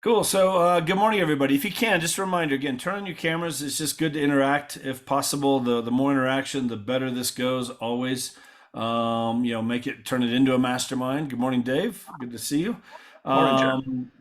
Cool. So, good morning, everybody. If you can, just a reminder again, turn on your cameras. It's just good to interact if possible. The more interaction, the better this goes. Always, turn it into a mastermind. Good morning, Dave. Good to see you. Morning, Jeff. Um,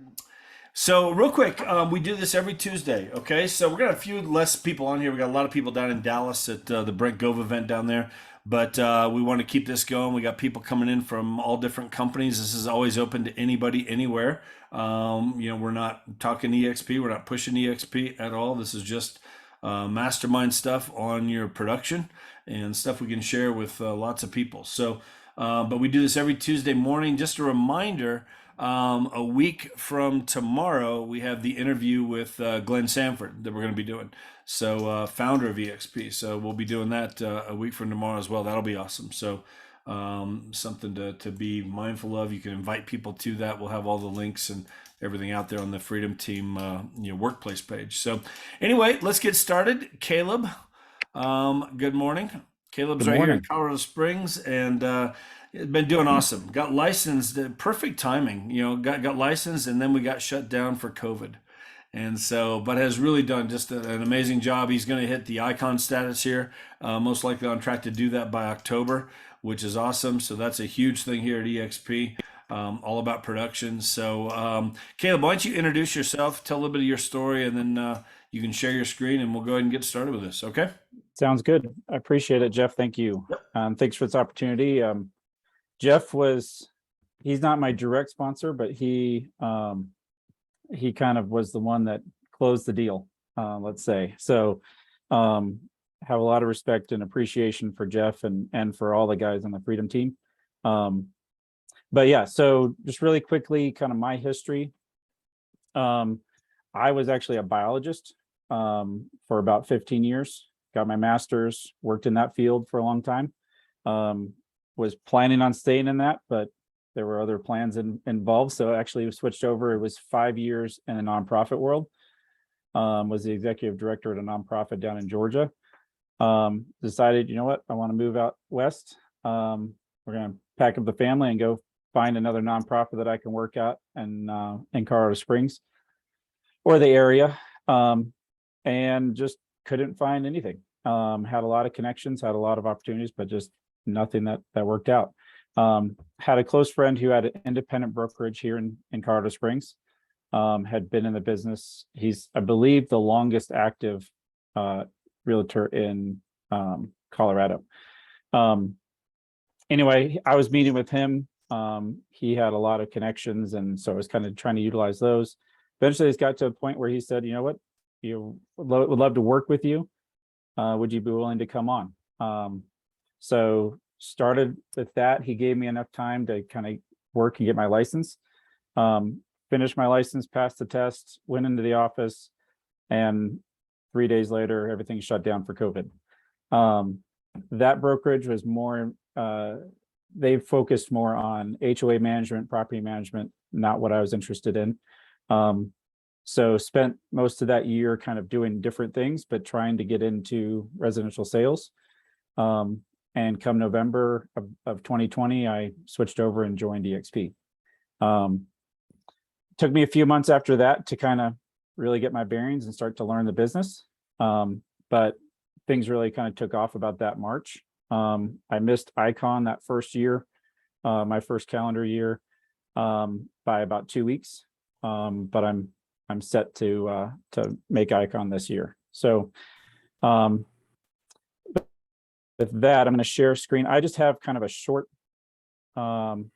so, real quick, we do this every Tuesday. Okay, so we're gonna have a few less people on here. We got a lot of people down in Dallas at the Brent Gove event down there, but we want to keep this going. We got people coming in from all different companies. This is always open to anybody, anywhere. We're not talking EXP. We're not pushing EXP at all. This is just mastermind stuff on your production and stuff we can share with lots of people. So, but we do this every Tuesday morning. Just a reminder. A week from tomorrow, we have the interview with Glenn Sanford that we're going to be doing. So, founder of EXP. So, we'll be doing that a week from tomorrow as well. That'll be awesome. So, something to be mindful of. You can invite people to that. We'll have all the links and everything out there on the Freedom Team workplace page. So, anyway, let's get started. Caleb, good morning. Caleb's Good right here in morning. Colorado Springs, and been doing awesome. Got licensed, perfect timing. Got licensed, and then we got shut down for COVID. And so, but has really done just an amazing job. He's going to hit the icon status here, most likely on track to do that by October, which is awesome. So that's a huge thing here at EXP, all about production. So, Caleb, why don't you introduce yourself, tell a little bit of your story, and then you can share your screen, and we'll go ahead and get started with this. Okay? Sounds good. I appreciate it, Jeff. Thank you. Yep. Thanks for this opportunity. Jeff he's not my direct sponsor, but he kind of was the one that closed the deal, let's say. So, have a lot of respect and appreciation for Jeff and for all the guys on the Freedom Team. But yeah, so just really quickly, kind of my history. I was actually a biologist for about 15 years, got my master's, worked in that field for a long time. Was planning on staying in that, but there were other plans involved. So actually we switched over. It was 5 years in the nonprofit world. Was the executive director at a nonprofit down in Georgia. Decided, you know what, I want to move out west. We're going to pack up the family and go find another nonprofit that I can work at in Colorado Springs or the area, and just couldn't find anything. Had a lot of connections, had a lot of opportunities, but just nothing that worked out. Had a close friend who had an independent brokerage here in Colorado Springs, had been in the business. He's, I believe, the longest active realtor in Colorado. Anyway, I was meeting with him. He had a lot of connections, and so I was kind of trying to utilize those. Eventually, it's got to a point where he said, "You know what? You would love to work with you. Would you be willing to come on?" So started with that. He gave me enough time to kind of work and get my license. Finished my license, passed the test, went into the office, and 3 days later, everything shut down for COVID. That brokerage was more, they focused more on HOA management, property management, not what I was interested in. So spent most of that year kind of doing different things, but trying to get into residential sales. And come November of 2020, I switched over and joined EXP. Took me a few months after that to kind of really get my bearings and start to learn the business. But things really kind of took off about that March. I missed Icon that first year, my first calendar year, by about 2 weeks. But I'm set to make Icon this year. So with that, I'm going to share screen. I just have kind of a short, kind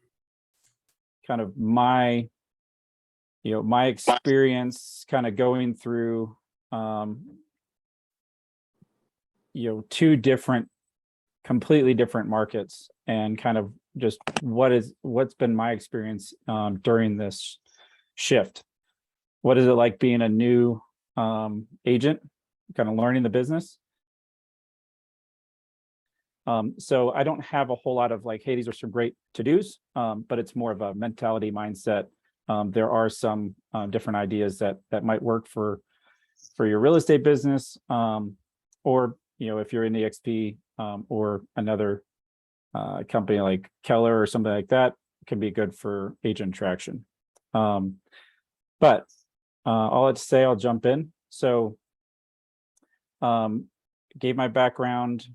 of my experience kind of going through, two completely different markets, and kind of just what's been my experience during this shift. What is it like being a new agent, kind of learning the business? So I don't have a whole lot of like, hey, these are some great to-dos, but it's more of a mentality mindset. There are some different ideas that might work for your real estate business, or if you're in EXP or another company like Keller or something like that, it can be good for agent traction. But all I'd say, I'll jump in. So, um, gave my background.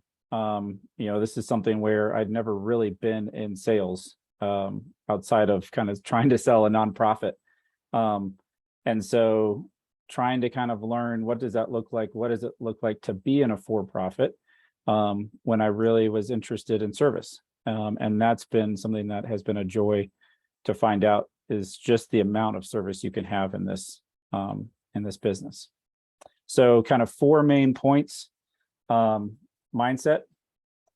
This is something where I'd never really been in sales, outside of kind of trying to sell a nonprofit. Um, and so trying to kind of learn, what does that look like? What does it look like to be in a for-profit? When I really was interested in service. And that's been something that has been a joy to find out, is just the amount of service you can have in this business. So kind of four main points: mindset,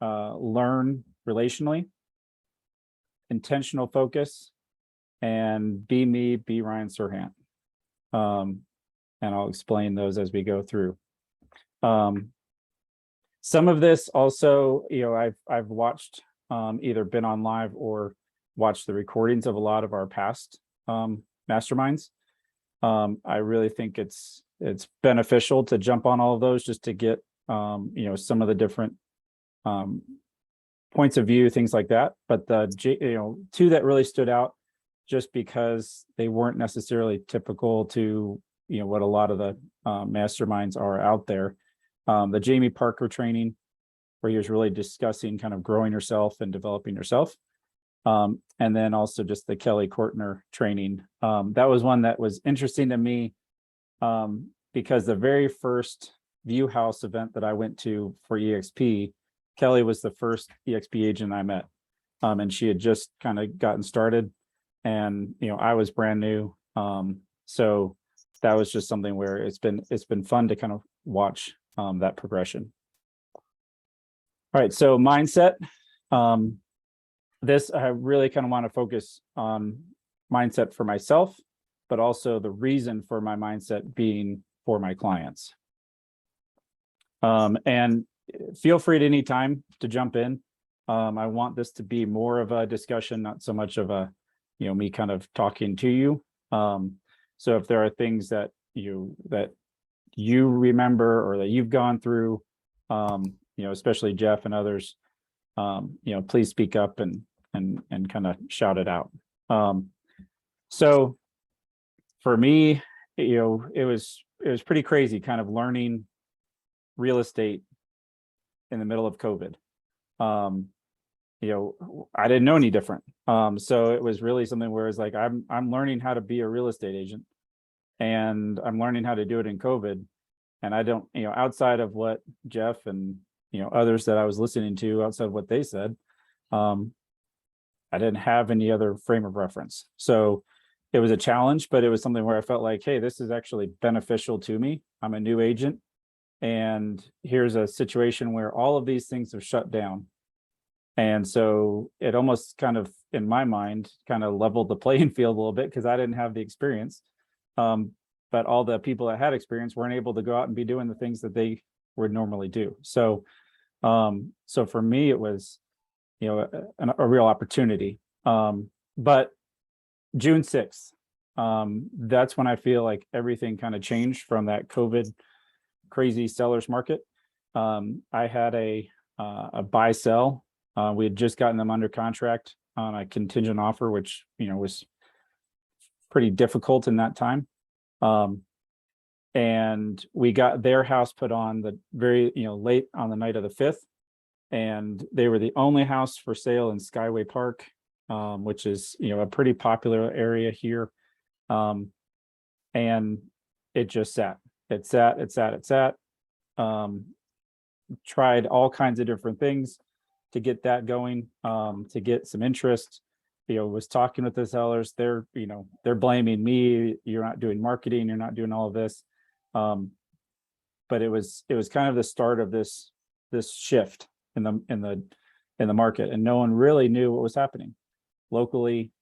learn relationally, intentional focus, and be me, be Ryan Serhant. And I'll explain those as we go through. Some of this also, I've watched, either been on live or watched the recordings of a lot of our past masterminds. I really think it's beneficial to jump on all of those, just to get some of the different points of view, things like that. But the two that really stood out, just because they weren't necessarily typical to what a lot of the masterminds are out there. The Jamie Parker training, where he was really discussing kind of growing yourself and developing yourself. And then also just the Kelly Kortner training. That was one that was interesting to me, because the very first View House event that I went to for EXP, Kelly was the first EXP agent I met. And she had just kind of gotten started, and I was brand new. So that was just something where it's been fun to kind of watch that progression. All right, so mindset. This, I really kind of want to focus on mindset for myself, but also the reason for my mindset being for my clients. And feel free at any time to jump in. I want this to be more of a discussion, not so much of a, me kind of talking to you. So if there are things that you remember, or that you've gone through, especially Jeff and others, please speak up and kind of shout it out. So for me, it was pretty crazy kind of learning real estate in the middle of COVID. I didn't know any different. So it was really something where it's like, I'm learning how to be a real estate agent, and I'm learning how to do it in COVID. And I don't, outside of what Jeff and, others that I was listening to, outside of what they said, I didn't have any other frame of reference. So it was a challenge, but it was something where I felt like, hey, this is actually beneficial to me. I'm a new agent, and here's a situation where all of these things have shut down. And so it almost kind of, in my mind, kind of leveled the playing field a little bit, because I didn't have the experience. But all the people that had experience weren't able to go out and be doing the things that they would normally do. So, so for me, it was, a real opportunity. But June 6th, that's when I feel like everything kind of changed from that COVID crazy seller's market. I had a buy sell. We had just gotten them under contract on a contingent offer, which, was pretty difficult in that time. And we got their house put on the very, late on the night of the 5th. And they were the only house for sale in Skyway Park, which is, a pretty popular area here. And it just sat. It sat. Tried all kinds of different things to get that going, to get some interest. Was talking with the sellers. They're blaming me. You're not doing marketing. You're not doing all of this. But it was kind of the start of this shift in the market, and no one really knew what was happening locally,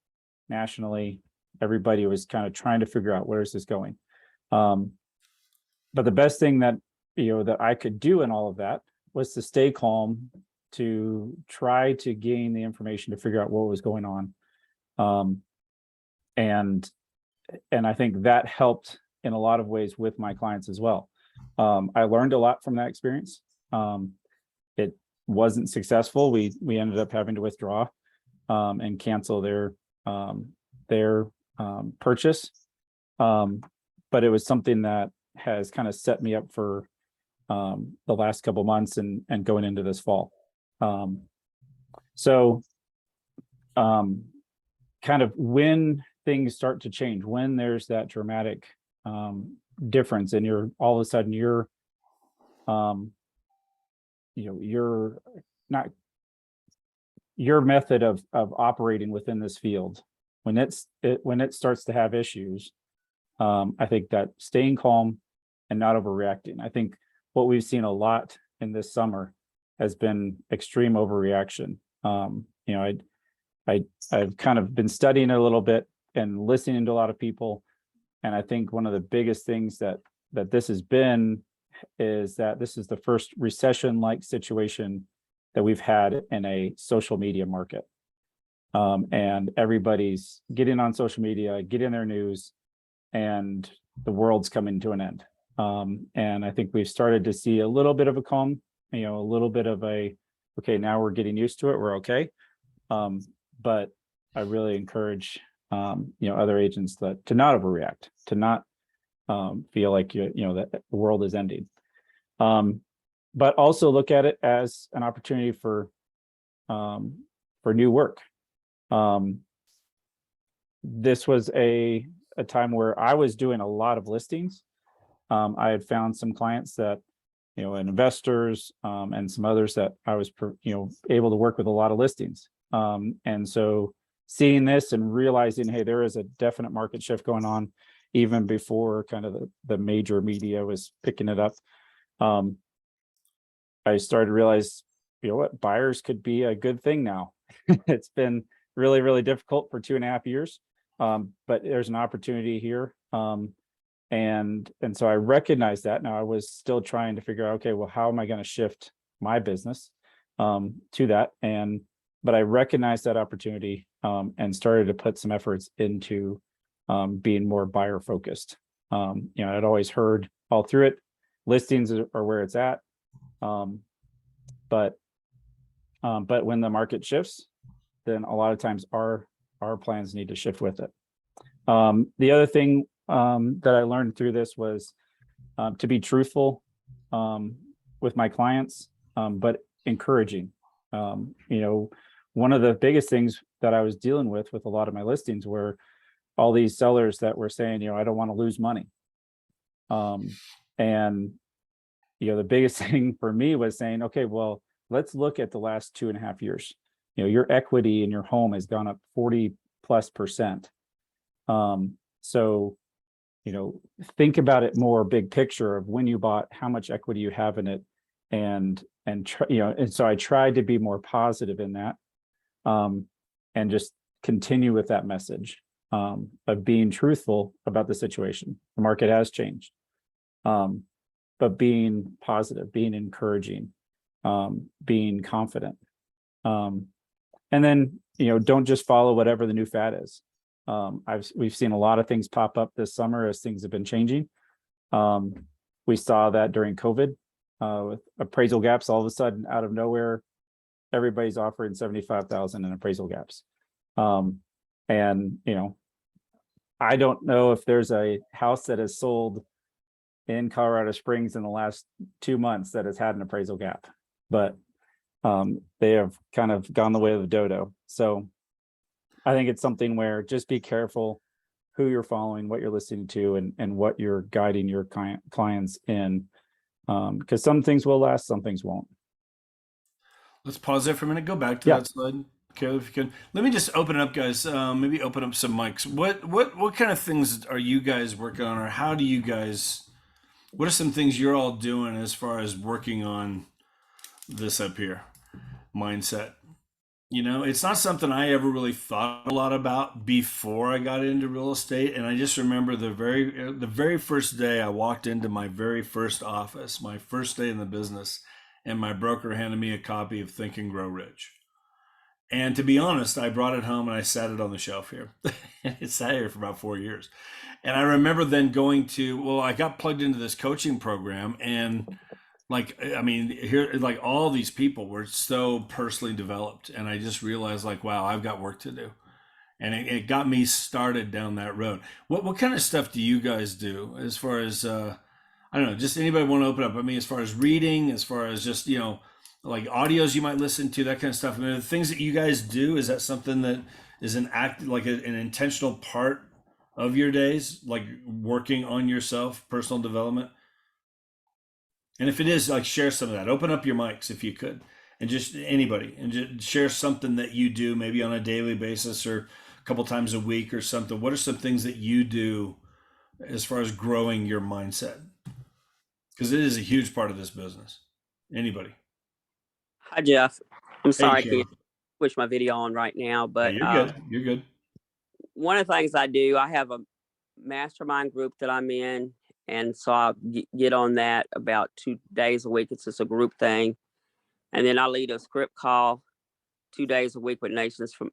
nationally. Everybody was kind of trying to figure out, where is this going? But the best thing that that I could do in all of that was to stay calm, to try to gain the information to figure out what was going on. And I think that helped in a lot of ways with my clients as well. I learned a lot from that experience. It wasn't successful. We ended up having to withdraw and cancel their purchase. but it was something that has kind of set me up for the last couple months and going into this fall. Um, so um, kind of when things start to change, when there's that dramatic difference and you're all of a sudden um, you're not your method of operating within this field when when it starts to have issues. I think that staying calm and not overreacting. I think what we've seen a lot in this summer has been extreme overreaction. I've kind of been studying a little bit and listening to a lot of people, and I think one of the biggest things that this has been is that this is the first recession-like situation that we've had in a social media market. And everybody's getting on social media, getting their news, and the world's coming to an end. And I think we've started to see a little bit of a calm, a little bit of okay, now we're getting used to it, we're okay. But I really encourage, other agents to not overreact, to not feel like that the world is ending. But also look at it as an opportunity for new work. This was a time where I was doing a lot of listings. I had found some clients that, and investors, and some others that I was, able to work with a lot of listings. And so seeing this and realizing, hey, there is a definite market shift going on, even before kind of the major media was picking it up. I started to realize, what, buyers could be a good thing now. It's been really, really difficult for 2.5 years. But there's an opportunity here. And so I recognized that. Now I was still trying to figure out, okay, well, how am I going to shift my business to that? But I recognized that opportunity and started to put some efforts into being more buyer focused. I'd always heard all through it, listings are where it's at. But when the market shifts, then a lot of times our plans need to shift with it. The other thing that I learned through this was to be truthful with my clients, but encouraging. One of the biggest things that I was dealing with a lot of my listings were all these sellers that were saying, I don't want to lose money. And the biggest thing for me was saying, okay, well, let's look at the last 2.5 years. Your equity in your home has gone up 40+%. So, think about it more big picture of when you bought, how much equity you have in it, and so I tried to be more positive in that, and just continue with that message of being truthful about the situation. The market has changed, but being positive, being encouraging, being confident, and then don't just follow whatever the new fad is. We've seen a lot of things pop up this summer as things have been changing. We saw that during COVID with appraisal gaps. All of a sudden, out of nowhere, everybody's offering 75,000 in appraisal gaps. And I don't know if there's a house that has sold in Colorado Springs in the last 2 months that has had an appraisal gap, but they have kind of gone the way of the dodo. So I think it's something where just be careful who you're following, what you're listening to, and what you're guiding your clients in, because some things will last, some things won't. Let's pause there for a minute. Go back to Yeah. that slide, Caleb, if you can. Let me just open it up, guys. Maybe open up some mics. What kind of things are you guys working on, or how do you guys? What are some things you're all doing as far as working on this up here, mindset? It's not something I ever really thought a lot about before I got into real estate. And I just remember the very first day I walked into my very first office, my first day in the business, and my broker handed me a copy of Think and Grow Rich. And to be honest, I brought it home and I sat it on the shelf here. It sat here for about 4 years. And I remember then I got plugged into this coaching program, and here, like, all these people were so personally developed, and I just realized, like, wow, I've got work to do. and it got me started down that road. What kind of stuff do you guys do as far as I don't know, just anybody want to open up? I mean, as far as reading, as far as just like audios you might listen to, that kind of stuff. I mean, the things that you guys do, is that something that is an act like an intentional part of your days, like working on yourself, personal development? And if it is, like, share some of that. Open up your mics if you could, and just anybody, and just share something that you do, maybe on a daily basis or a couple times a week or something. What are some things that you do as far as growing your mindset? Because it is a huge part of this business. Anybody? Hi, Jeff. I'm Hey, sorry I can't Cheryl. switch my video on right now, Yeah, but you're good. You're good. one of the things I do, I have a mastermind group that I'm in, and so I get on that about 2 days a week. It's just a group thing, and then I lead a script call 2 days a week with nations from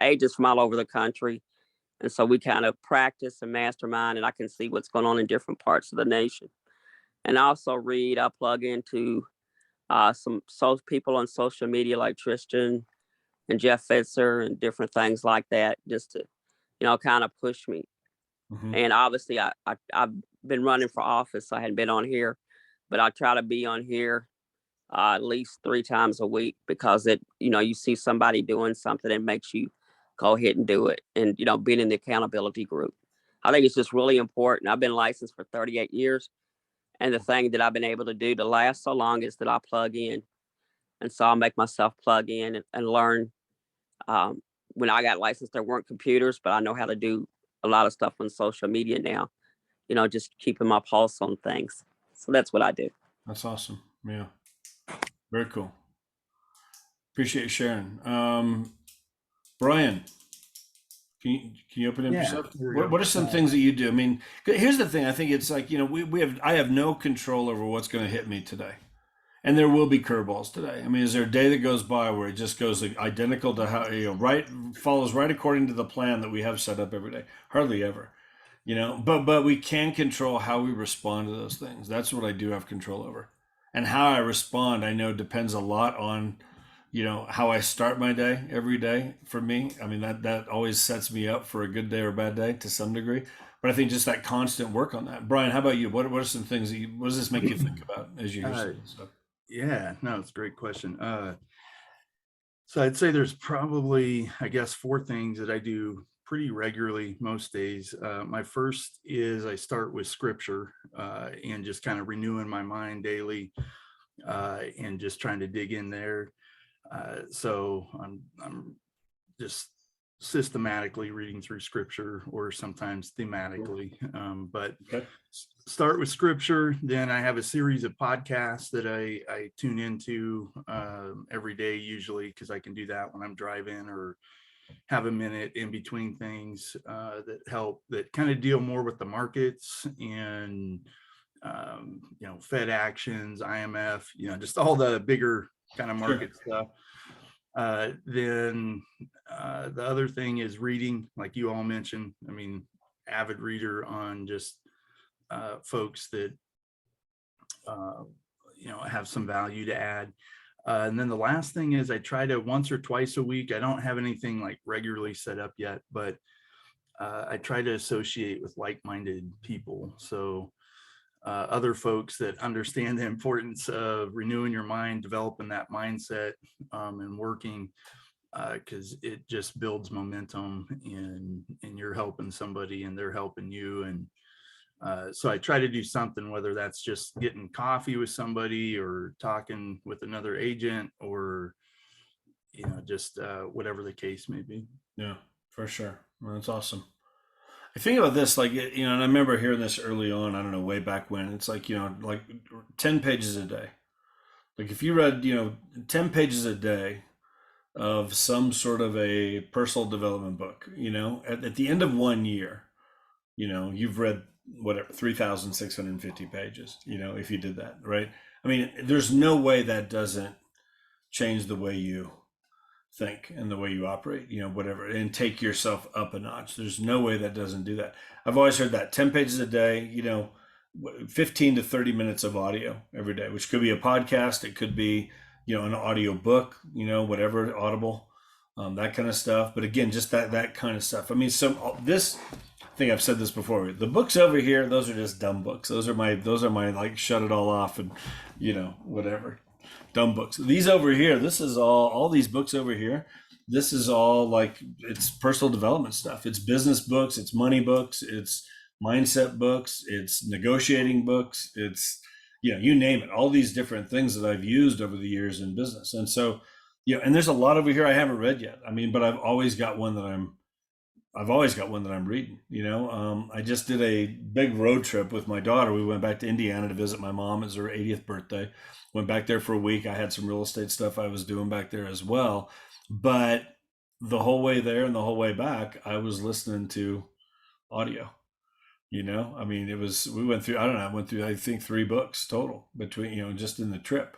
agents from all over the country, and so we kind of practice and mastermind, and I can see what's going on in different parts of the nation. And I also read. I plug into some people on social media like Tristan and Jeff Fetzer and different things like that, just to, kind of push me. Hmm. And obviously, I've been running for office. So I hadn't been on here, but I try to be on here at least 3 times a week, because you see somebody doing something that makes you go ahead and do it. And, being in the accountability group. I think it's just really important. I've been licensed for 38 years. And the thing that I've been able to do to last so long is that I plug in. And so I'll make myself plug in and learn. Um, when I got licensed, there weren't computers, but I know how to do a lot of stuff on social media now, just keeping my pulse on things. So that's what I do. That's awesome. Yeah, very cool. Appreciate you sharing. Brian, can you open up Yeah, yourself? there we What go. are some things that you do? I mean, here's the thing. I think it's like, I have no control over what's going to hit me today. And there will be curveballs today. I mean, is there a day that goes by where it just goes like identical to how, right, follows right according to the plan that we have set up every day? Hardly ever, but we can control how we respond to those things. That's what I do have control over. And how I respond, I know, depends a lot on, how I start my day every day. For me, I mean, that always sets me up for a good day or a bad day to some degree. But I think just that constant work on that. Brian, how about you? What are some things what does this make you think about as you hear Uh, some of this stuff? yeah, no, it's a great question. So I'd say there's probably, I guess, four things that I do pretty regularly most days. My first is I start with scripture and just kind of renewing my mind daily and just trying to dig in there. So I'm just systematically reading through scripture, or sometimes thematically, but Okay. start with scripture. Then I have a series of podcasts that I tune into every day, usually, because I can do that when I'm driving or have a minute in between things that kind of deal more with the markets and Fed actions, IMF, just all the bigger kind of Sure. market stuff. Then the other thing is reading, like you all mentioned. I mean, avid reader on just folks that have some value to add. And then the last thing is I try to once or twice a week. I don't have anything like regularly set up yet, but I try to associate with like-minded people. So other folks that understand the importance of renewing your mind, developing that mindset, and working, because it just builds momentum, and you're helping somebody and they're helping you. And so I try to do something, whether that's just getting coffee with somebody or talking with another agent, or just whatever the case may be. Yeah, for sure. Well, that's awesome. I think about this, like, and I remember hearing this early on. I don't know, way back when. It's like, like 10 pages a day. Like if you read, 10 pages a day of some sort of a personal development book, at the end of one year, you've read whatever 3,650 pages. If you did that, right? I mean, there's no way that doesn't change the way you think and the way you operate, whatever, and take yourself up a notch. There's no way that doesn't do that. I've always heard that 10 pages a day, 15 to 30 minutes of audio every day, which could be a podcast. It could be, an audio book, whatever, Audible. that kind of stuff. But again, just that kind of stuff. I mean, this. I think I've said this before. The books over here, those are just dumb books. Those are my like shut it all off and whatever dumb books. These over here, this is all these books over here. This is all like it's personal development stuff. It's business books. It's money books. It's mindset books. It's negotiating books. It's you name it. All these different things that I've used over the years in business. And so and there's a lot over here I haven't read yet. I mean, but I've always got one that I'm reading. I just did a big road trip with my daughter. We went back to Indiana to visit my mom. It was her 80th birthday. Went back there for a week. I had some real estate stuff I was doing back there as well. But the whole way there and the whole way back, I was listening to audio. I mean, we went through, I went through, I think 3 books total between, just in the trip.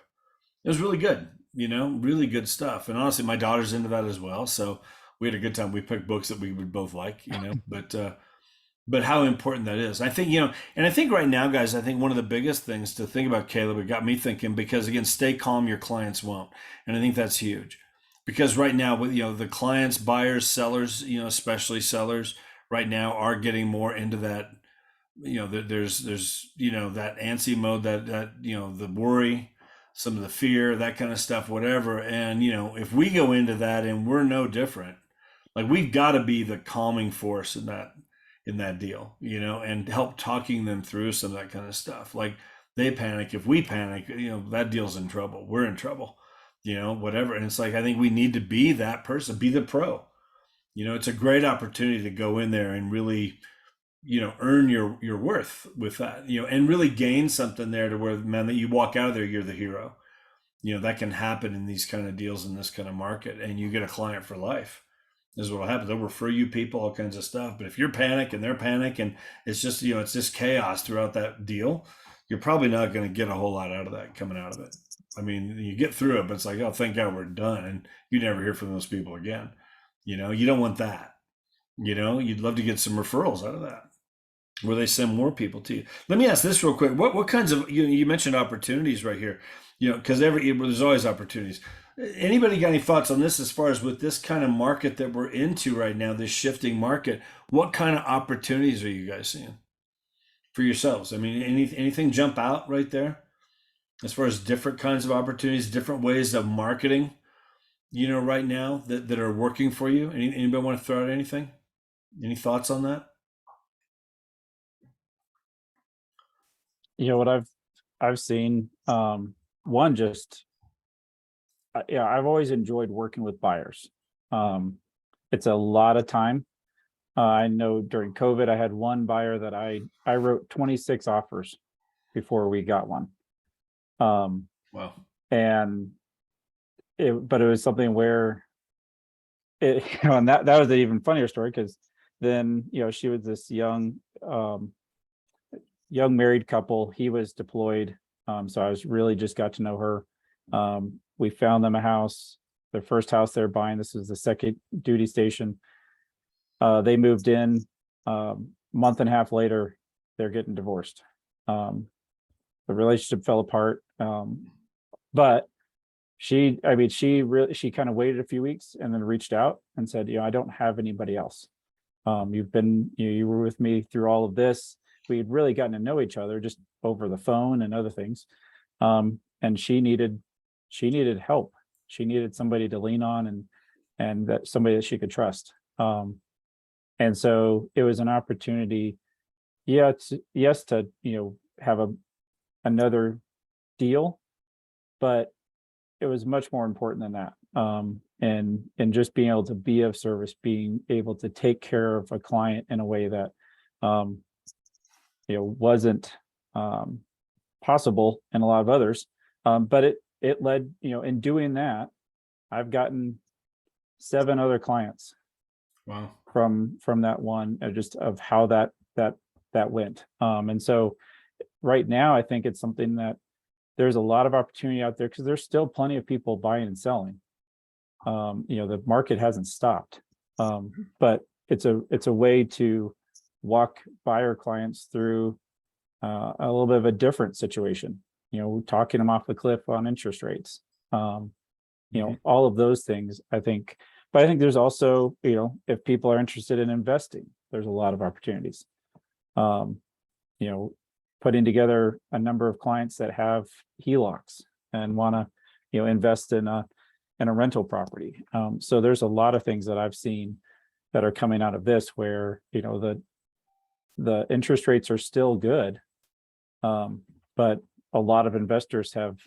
It was really good, really good stuff. And honestly, my daughter's into that as well. So we had a good time. We picked books that we would both like, but how important that is. I think, and I think right now, guys, I think one of the biggest things to think about, Caleb, it got me thinking, because again, stay calm, your clients won't. And I think that's huge, because right now with, the clients, buyers, sellers, especially sellers right now are getting more into that, there's, that antsy mode, that, the worry, some of the fear, that kind of stuff, whatever. And, if we go into that and we're no different, like we've got to be the calming force in that deal, and help talking them through some of that kind of stuff. Like they panic. If we panic, that deal's in trouble. We're in trouble, whatever. And it's like, I think we need to be that person, be the pro. It's a great opportunity to go in there and really, earn your worth with that, and really gain something there to where, man, that you walk out of there, you're the hero. That can happen in these kind of deals in this kind of market, and you get a client for life. This is what will happen. They'll refer you people, all kinds of stuff. But if you're panic and they're panic and it's just, it's just chaos throughout that deal, you're probably not going to get a whole lot out of that coming out of it. I mean, you get through it, but it's like, oh, thank God we're done. And you never hear from those people again. You don't want that. You'd love to get some referrals out of that, where they send more people to you. Let me ask this real quick. What kinds of, you mentioned opportunities right here, because there's always opportunities. Anybody got any thoughts on this as far as with this kind of market that we're into right now, this shifting market? What kind of opportunities are you guys seeing for yourselves? I mean, anything jump out right there as far as different kinds of opportunities, different ways of marketing, right now that are working for you? Anybody want to throw out anything? Any thoughts on that? What I've seen, one, just I've always enjoyed working with buyers. It's a lot of time. I know during COVID, I had one buyer that I wrote 26 offers before we got one. Wow. And but it was something where and that was an even funnier story, because then, she was this young married couple. He was deployed. So I was really just got to know her. We found them a house, their first house they're buying. This was the second duty station. They moved in, month and a half later, they're getting divorced. The relationship fell apart. But she kind of waited a few weeks and then reached out and said, I don't have anybody else. You were with me through all of this. We had really gotten to know each other just over the phone and other things. And she needed help. She needed somebody to lean on and that somebody that she could trust. And so it was an opportunity, to have another deal, but it was much more important than that. And just being able to be of service, being able to take care of a client in a way that wasn't possible in a lot of others. But it led, in doing that, I've gotten 7 other clients. Wow. From that one, just of how that went. And so right now, I think it's something that there's a lot of opportunity out there, because there's still plenty of people buying and selling. The market hasn't stopped, but it's a way to walk buyer clients through a little bit of a different situation. Talking them off the cliff on interest rates. All of those things, I think, But I think there's also, if people are interested in investing, there's a lot of opportunities. Um, putting together a number of clients that have HELOCs and want to, invest in a rental property. So there's a lot of things that I've seen that are coming out of this where, the interest rates are still good. But a lot of investors have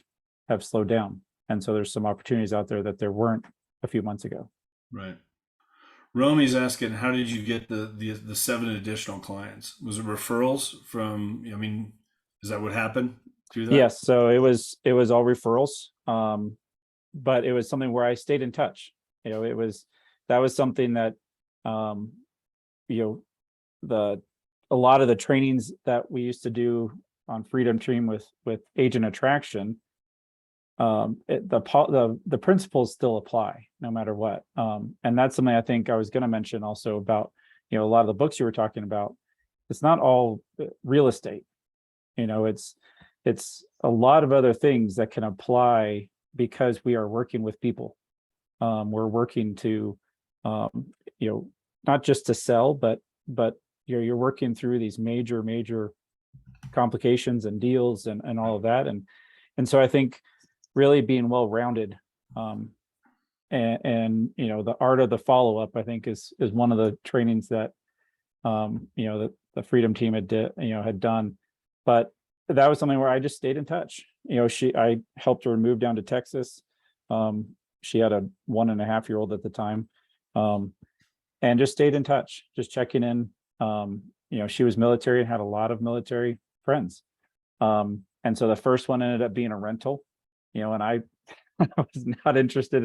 slowed down. And so there's some opportunities out there that there weren't a few months ago. Right. Romy's asking, how did you get the 7 additional clients? Was it referrals from? I mean, is that what happened through that? Yes. So it was all referrals. But it was something where I stayed in touch. That was something that, a lot of the trainings that we used to do on Freedom Team with agent attraction, the principles still apply no matter what. And that's something I think I was going to mention also about, a lot of the books you were talking about. It's not all real estate. It's a lot of other things that can apply because we are working with people. We're working to, not just to sell, but you're working through these major complications and deals and all of that. And so I think really being well-rounded, and the art of the follow-up, I think is one of the trainings that, that the Freedom Team had done. But that was something where I just stayed in touch. I helped her move down to Texas. She had a 1.5-year-old at the time, and just stayed in touch, just checking in. She was military and had a lot of military friends. And so the first one ended up being a rental, and I was not interested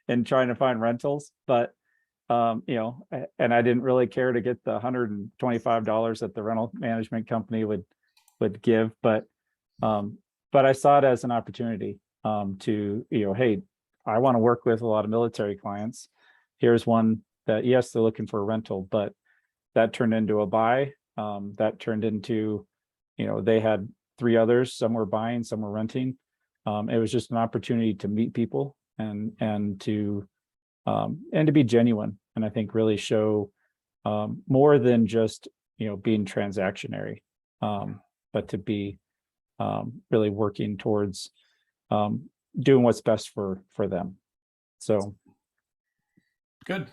in trying to find rentals, but, and I didn't really care to get the $125 that the rental management company would give, but I saw it as an opportunity, to, hey, I want to work with a lot of military clients. Here's one that, yes, they're looking for a rental, but that turned into a buy. That turned into, they had 3 others. Some were buying, some were renting. It was just an opportunity to meet people and to be genuine. And I think really show, more than just, being transactionary, but to be, really working towards, doing what's best for them. So Good.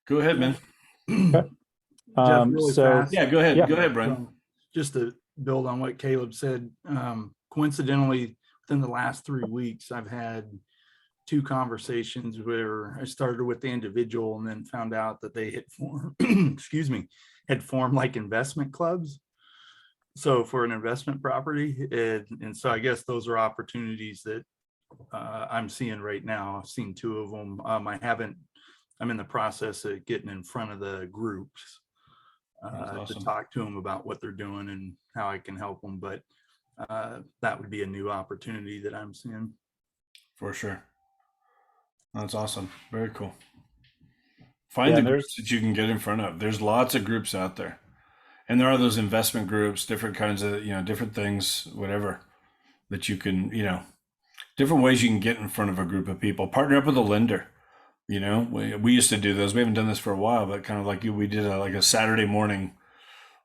Go ahead, man. Jeff, really so fast. Yeah, go ahead. Yeah. Go ahead, Brian. Just to build on what Caleb said, coincidentally, within the last 3 weeks, I've had 2 conversations where I started with the individual and then found out that they had formed, had formed like investment clubs. So for an investment property, and so I guess those are opportunities that I'm seeing right now. I've seen 2 of them. I'm in the process of getting in front of the groups Awesome. to talk to them about what they're doing and how I can help them. But that would be a new opportunity that I'm seeing. For sure. That's awesome. Very cool. Find the groups that you can get in front of. There's lots of groups out there. And there are those investment groups, different kinds of, different things, whatever, that you can, different ways you can get in front of a group of people. Partner up with a lender. We used to do those. We haven't done this for a while, but kind of like we did a Saturday morning,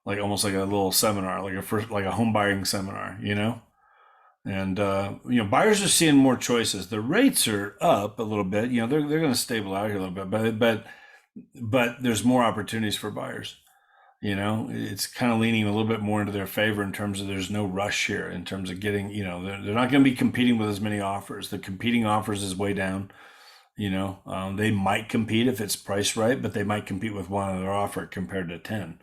like almost like a little seminar, like a home buying seminar, And buyers are seeing more choices. The rates are up a little bit. They're going to stable out here a little bit, but there's more opportunities for buyers. It's kind of leaning a little bit more into their favor in terms of there's no rush here in terms of getting. They're not going to be competing with as many offers. The competing offers is way down. They might compete if it's priced right, but they might compete with one other offer compared to 10.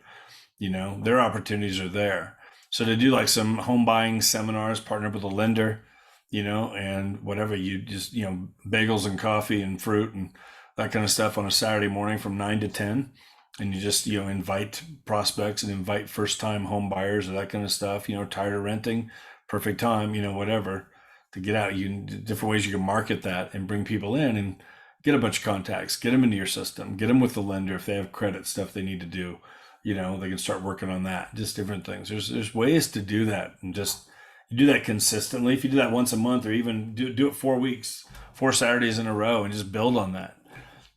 Their opportunities are there. So to do like some home buying seminars, partner up with a lender, and whatever, you just, bagels and coffee and fruit and that kind of stuff on a Saturday morning from 9 to 10. And you just, invite prospects and invite first time home buyers or that kind of stuff, tired of renting, perfect time, whatever, to get out. Different ways you can market that and bring people in and get a bunch of contacts, get them into your system, get them with the lender. If they have credit stuff they need to do, they can start working on that. Just different things. There's ways to do that, and just You do that consistently. If you do that once a month, or even do it 4 weeks, 4 Saturdays in a row, and just build on that,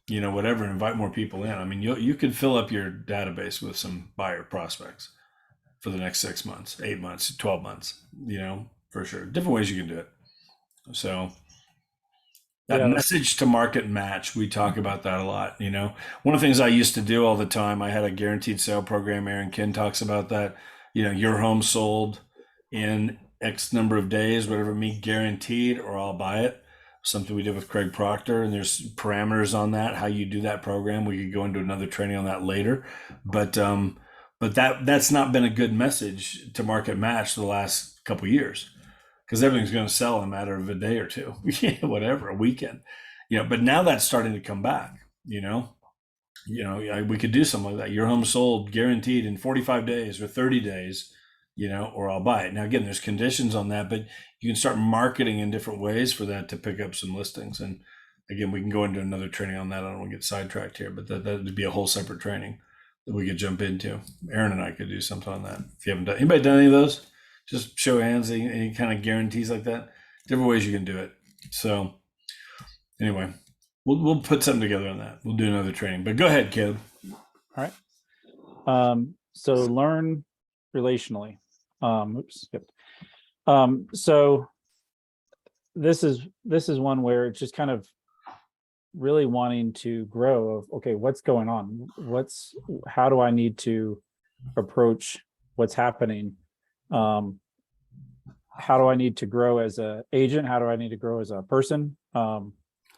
whatever, and invite more people in. I mean, you could fill up your database with some buyer prospects for the next 6 months, 8 months, 12 months, for sure. Different ways you can do it. So that Yeah. message to market match, we talk about that a lot. One of the things I used to do all the time, I had a guaranteed sale program. Aaron Kin talks about that. Your home sold in X number of days, whatever, me guaranteed, or I'll buy it. Something we did with Craig Proctor, and there's parameters on that, how you do that program. We could go into another training on that later, but that's not been a good message to market match the last couple of years, because everything's going to sell in a matter of a day or two, whatever, a weekend, but now that's starting to come back. We could do something like that. Your home sold guaranteed in 45 days or 30 days, or I'll buy it. Now, again, there's conditions on that, but you can start marketing in different ways for that to pick up some listings. And again, we can go into another training on that. I don't want to get sidetracked here, but that would be a whole separate training that we could jump into. Aaron and I could do something on that. If you haven't done, anybody done any of those? Just show of hands, any kind of guarantees like that. Different ways you can do it. So anyway, we'll put something together on that. We'll do another training. But go ahead, Caleb. All right. So learn relationally. Skipped. So this is one where it's just kind of really wanting to grow of, okay, what's going on? How do I need to approach what's happening? How do I need to grow as an agent? How do I need to grow as a person?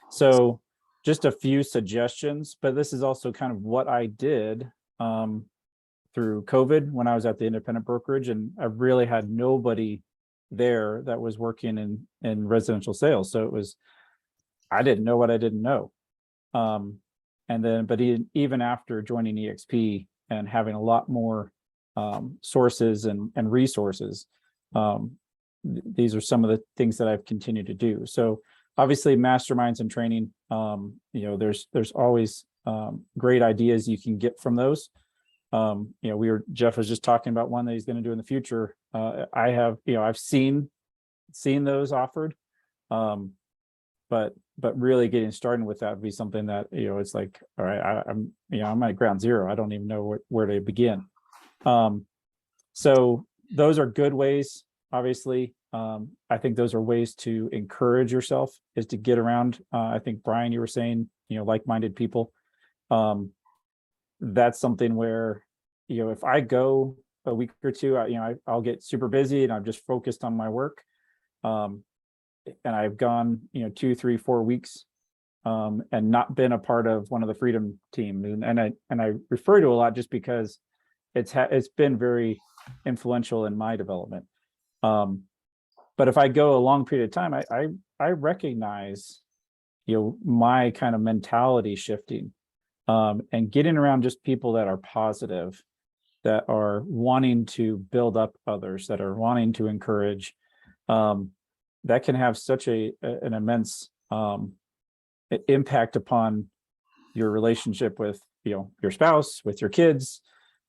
So just a few suggestions, but this is also kind of what I did through COVID when I was at the independent brokerage, and I really had nobody there that was working in residential sales. So I didn't know what I didn't know. But even after joining EXP and having a lot more sources and resources, these are some of the things that I've continued to do. So obviously masterminds and training, there's always great ideas you can get from those. Jeff was just talking about one that he's going to do in the future. I've seen those offered, but really getting started with that would be something that, it's like, all right, I'm at ground zero. I don't even know where to begin. So those are good ways. Obviously, I think those are ways to encourage yourself, is to get around. I think, Brian, you were saying, like-minded people. That's something where, if I go a week or two, I'll get super busy and I'm just focused on my work. And I've gone, 2, 3, 4 weeks, and not been a part of one of the Freedom team. And I refer to a lot just because it's been very influential in my development. But if I go a long period of time, I recognize, my kind of mentality shifting, and getting around just people that are positive, that are wanting to build up others, that are wanting to encourage, that can have such an immense impact upon your relationship with, your spouse, with your kids,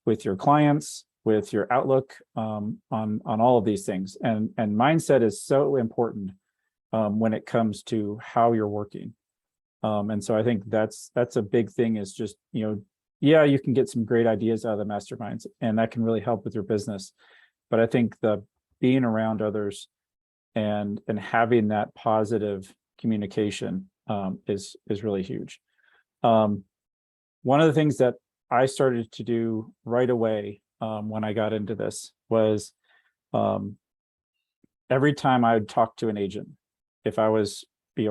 with your clients, with your outlook, on all of these things. And mindset is so important when it comes to how you're working. And so I think that's a big thing, is just, you can get some great ideas out of the masterminds, and that can really help with your business. But I think the being around others and having that positive communication is really huge. One of the things that I started to do right away when I got into this was, every time I would talk to an agent, if I was,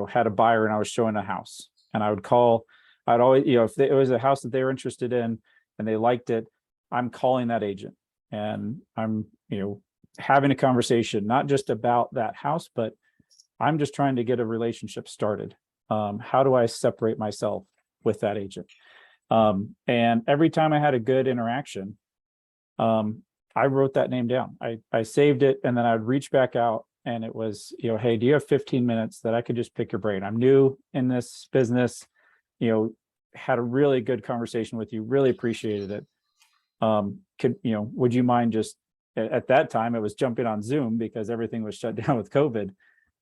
had a buyer and I was showing a house, and I would call, I'd always, if it was a house that they were interested in and they liked it, I'm calling that agent, and I'm, having a conversation, not just about that house, but I'm just trying to get a relationship started. How do I separate myself with that agent? And every time I had a good interaction, I wrote that name down. I saved it, and then I'd reach back out, and it was, hey, do you have 15 minutes that I could just pick your brain? I'm new in this business, had a really good conversation with you, really appreciated it. Would you mind just at that time it was jumping on Zoom because everything was shut down with COVID.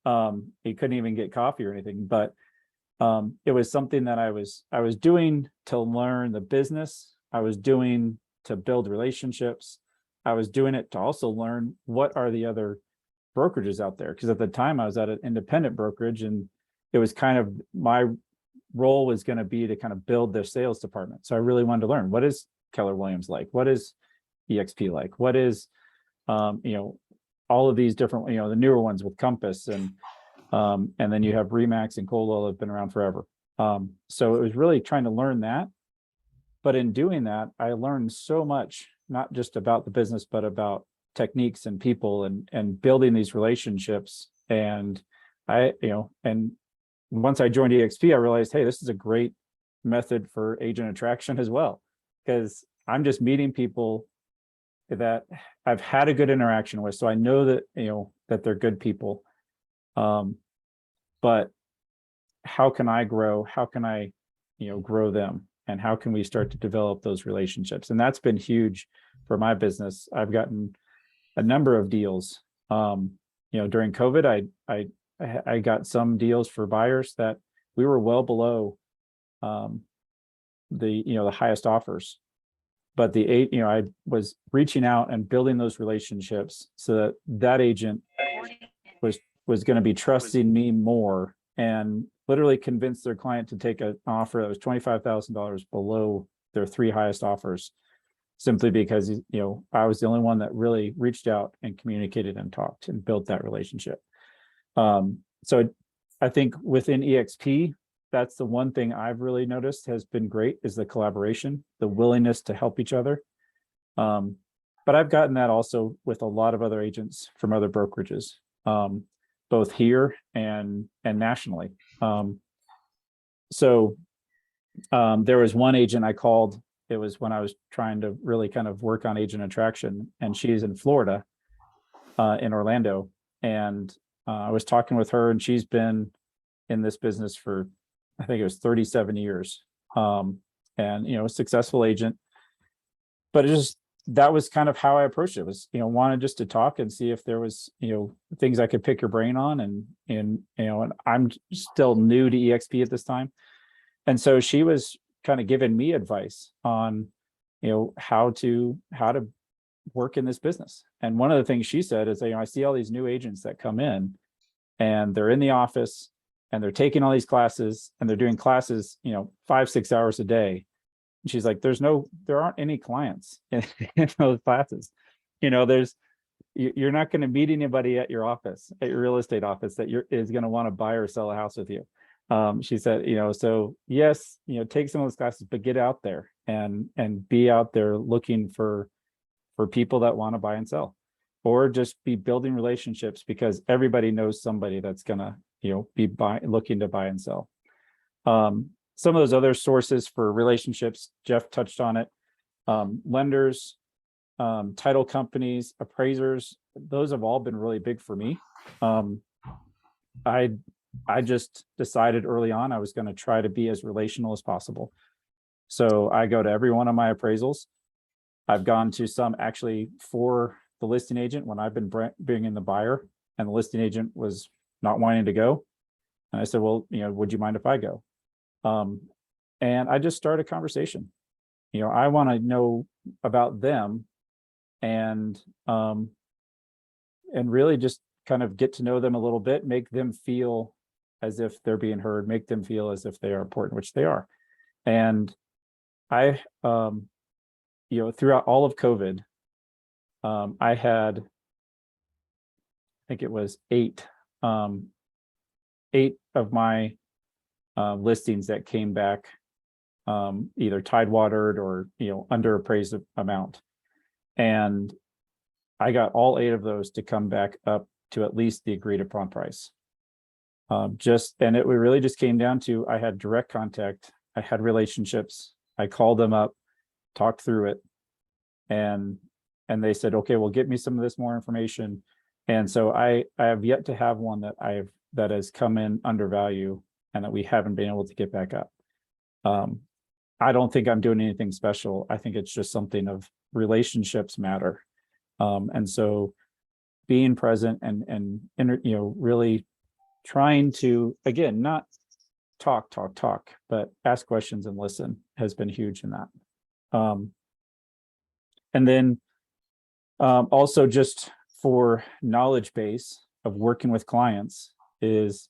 You couldn't even get coffee or anything, but it was something that I was doing to learn the business. I was doing to build relationships. I was doing it to also learn what are the other brokerages out there. Because at the time I was at an independent brokerage, and it was kind of my role was going to be to kind of build their sales department. So I really wanted to learn, what is Keller Williams like? What is EXP like? What is, all of these different, the newer ones with Compass, and then you have Remax and Coldwell have been around forever. So it was really trying to learn that. But in doing that, I learned so much, not just about the business, but about techniques and people, and building these relationships. And and once I joined EXP, I realized, hey, this is a great method for agent attraction as well, because I'm just meeting people that I've had a good interaction with. So I know that, that they're good people. But how can I grow? How can I, grow them? And how can we start to develop those relationships? And that's been huge for my business. I've gotten a number of deals. During COVID, I got some deals for buyers that we were well below the highest offers. But I was reaching out and building those relationships so that agent was going to be trusting me more, and literally convince their client to take an offer that was $25,000 below their 3 highest offers, simply because, I was the only one that really reached out and communicated and talked and built that relationship. So I think within EXP, that's the one thing I've really noticed has been great, is the collaboration, the willingness to help each other. But I've gotten that also with a lot of other agents from other brokerages, both here and nationally. So there was one agent I called. It was when I was trying to really kind of work on agent attraction, and she's in Florida, in Orlando. And I was talking with her, and she's been in this business for, I think it was 37 years. And, a successful agent. But that was kind of how I approached it, was, wanted just to talk and see if there was, things I could pick your brain on. And I'm still new to EXP at this time. And so she was kind of giving me advice on, how to work in this business. And one of the things she said is, I see all these new agents that come in, and they're in the office, and they're taking all these classes, and they're doing classes, 5-6 hours a day. And she's like, there aren't any clients in those classes. You're not going to meet anybody at your office, at your real estate office, that is going to want to buy or sell a house with you. She said, so yes, take some of those classes, but get out there and be out there looking for people that want to buy and sell, or just be building relationships, because everybody knows somebody that's going to, be looking to buy and sell. Some of those other sources for relationships, Jeff touched on it. Lenders, title companies, appraisers, those have all been really big for me. I just decided early on I was going to try to be as relational as possible. So I go to every one of my appraisals. I've gone to some actually for the listing agent when I've been bringing the buyer, and the listing agent was not wanting to go. And I said, well, would you mind if I go? And I just started a conversation. I want to know about them, and really just kind of get to know them a little bit, make them feel as if they're being heard, make them feel as if they are important, which they are. And I, throughout all of COVID, I had, I think it was 8 of my listings that came back, either tidewatered or, under appraised amount. And I got all 8 of those to come back up to at least the agreed upon price. And it really just came down to, I had direct contact, I had relationships, I called them up, talked through it, and they said, okay, well, get me some of this more information. And so I have yet to have one that has come in under value and that we haven't been able to get back up. I don't think I'm doing anything special. I think it's just something of relationships matter. And so being present and really trying to, again, not talk, but ask questions and listen has been huge in that. And then also just for knowledge base of working with clients is,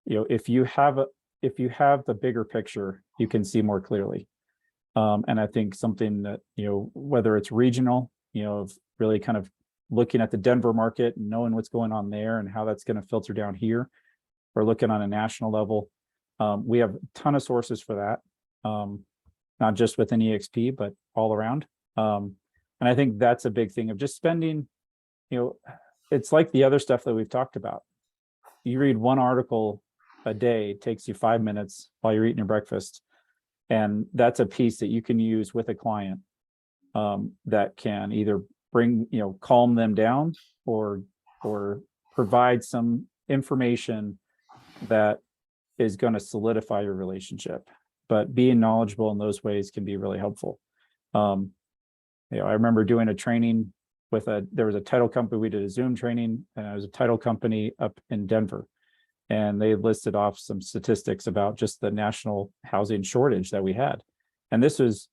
if you have the bigger picture, you can see more clearly. And I think something that, whether it's regional, of really kind of looking at the Denver market and knowing what's going on there and how that's going to filter down here, or looking on a national level. We have a ton of sources for that, not just within EXP, but all around. And I think that's a big thing of just spending, it's like the other stuff that we've talked about. You read one article a day, it takes you 5 minutes while you're eating your breakfast. And that's a piece that you can use with a client that can either bring, calm them down or provide some information that is going to solidify your relationship. But being knowledgeable in those ways can be really helpful. I remember doing a training with there was a title company. We did a Zoom training, and it was a title company up in Denver. And they listed off some statistics about just the national housing shortage that we had. And this was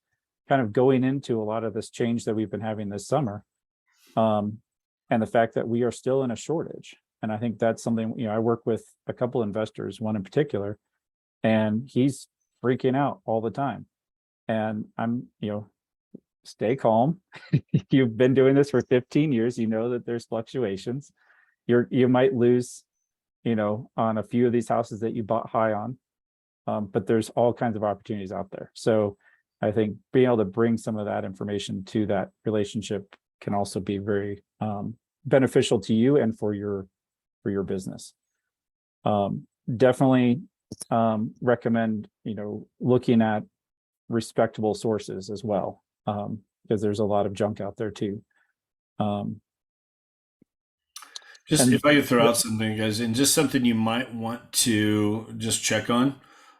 kind of going into a lot of this change that we've been having this summer. And the fact that we are still in a shortage. And I think that's something, I work with a couple investors, one in particular, and he's freaking out all the time. And I'm, stay calm. You've been doing this for 15 years. You know that there's fluctuations. You might lose, on a few of these houses that you bought high on. But there's all kinds of opportunities out there. So I think being able to bring some of that information to that relationship can also be very beneficial to you and for your business. Definitely recommend, looking at respectable sources as well, because there's a lot of junk out there too. If I could throw out something, guys, and just something you might want to just check on.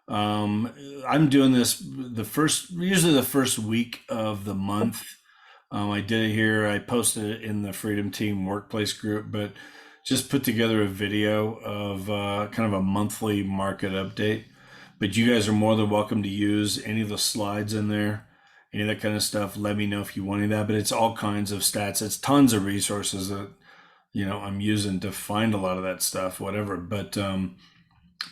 I'm doing this usually the first week of the month. I did it here. I posted it in the Freedom Team workplace group, but just put together a video of kind of a monthly market update. But you guys are more than welcome to use any of the slides in there, any of that kind of stuff. Let me know if you want any of that, but it's all kinds of stats. It's tons of resources that, I'm using to find a lot of that stuff, whatever. But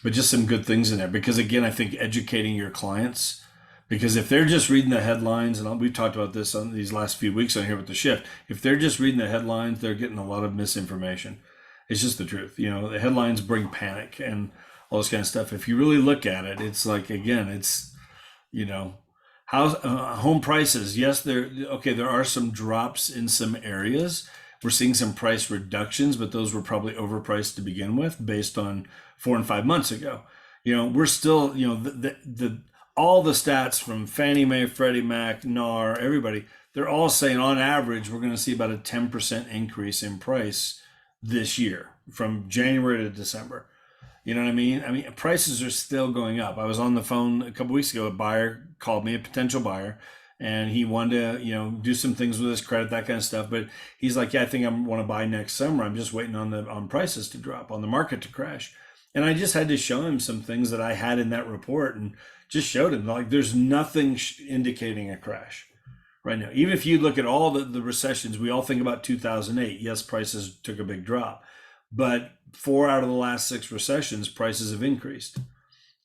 just some good things in there, because again, I think educating your clients, because if they're just reading the headlines, and we've talked about this on these last few weeks on here with the shift, if they're just reading the headlines, they're getting a lot of misinformation. It's just the truth. The headlines bring panic and all this kind of stuff. If you really look at it, it's like, again, it's, home prices. Yes, there are some drops in some areas. We're seeing some price reductions, but those were probably overpriced to begin with based on 4 and 5 months ago. We're still, all the stats from Fannie Mae, Freddie Mac, NAR, everybody, they're all saying on average, we're going to see about a 10% increase in price this year from January to December. You know what I mean? I mean, prices are still going up. I was on the phone a couple weeks ago. A buyer called me, a potential buyer, and he wanted to, do some things with his credit, that kind of stuff. But he's like, yeah, I think I want to buy next summer. I'm just waiting on prices to drop, on the market to crash. And I just had to show him some things that I had in that report and just showed him, like, there's nothing indicating a crash right now. Even if you look at all the recessions, we all think about 2008. Yes, prices took a big drop, but 4 out of the last 6 recessions, prices have increased.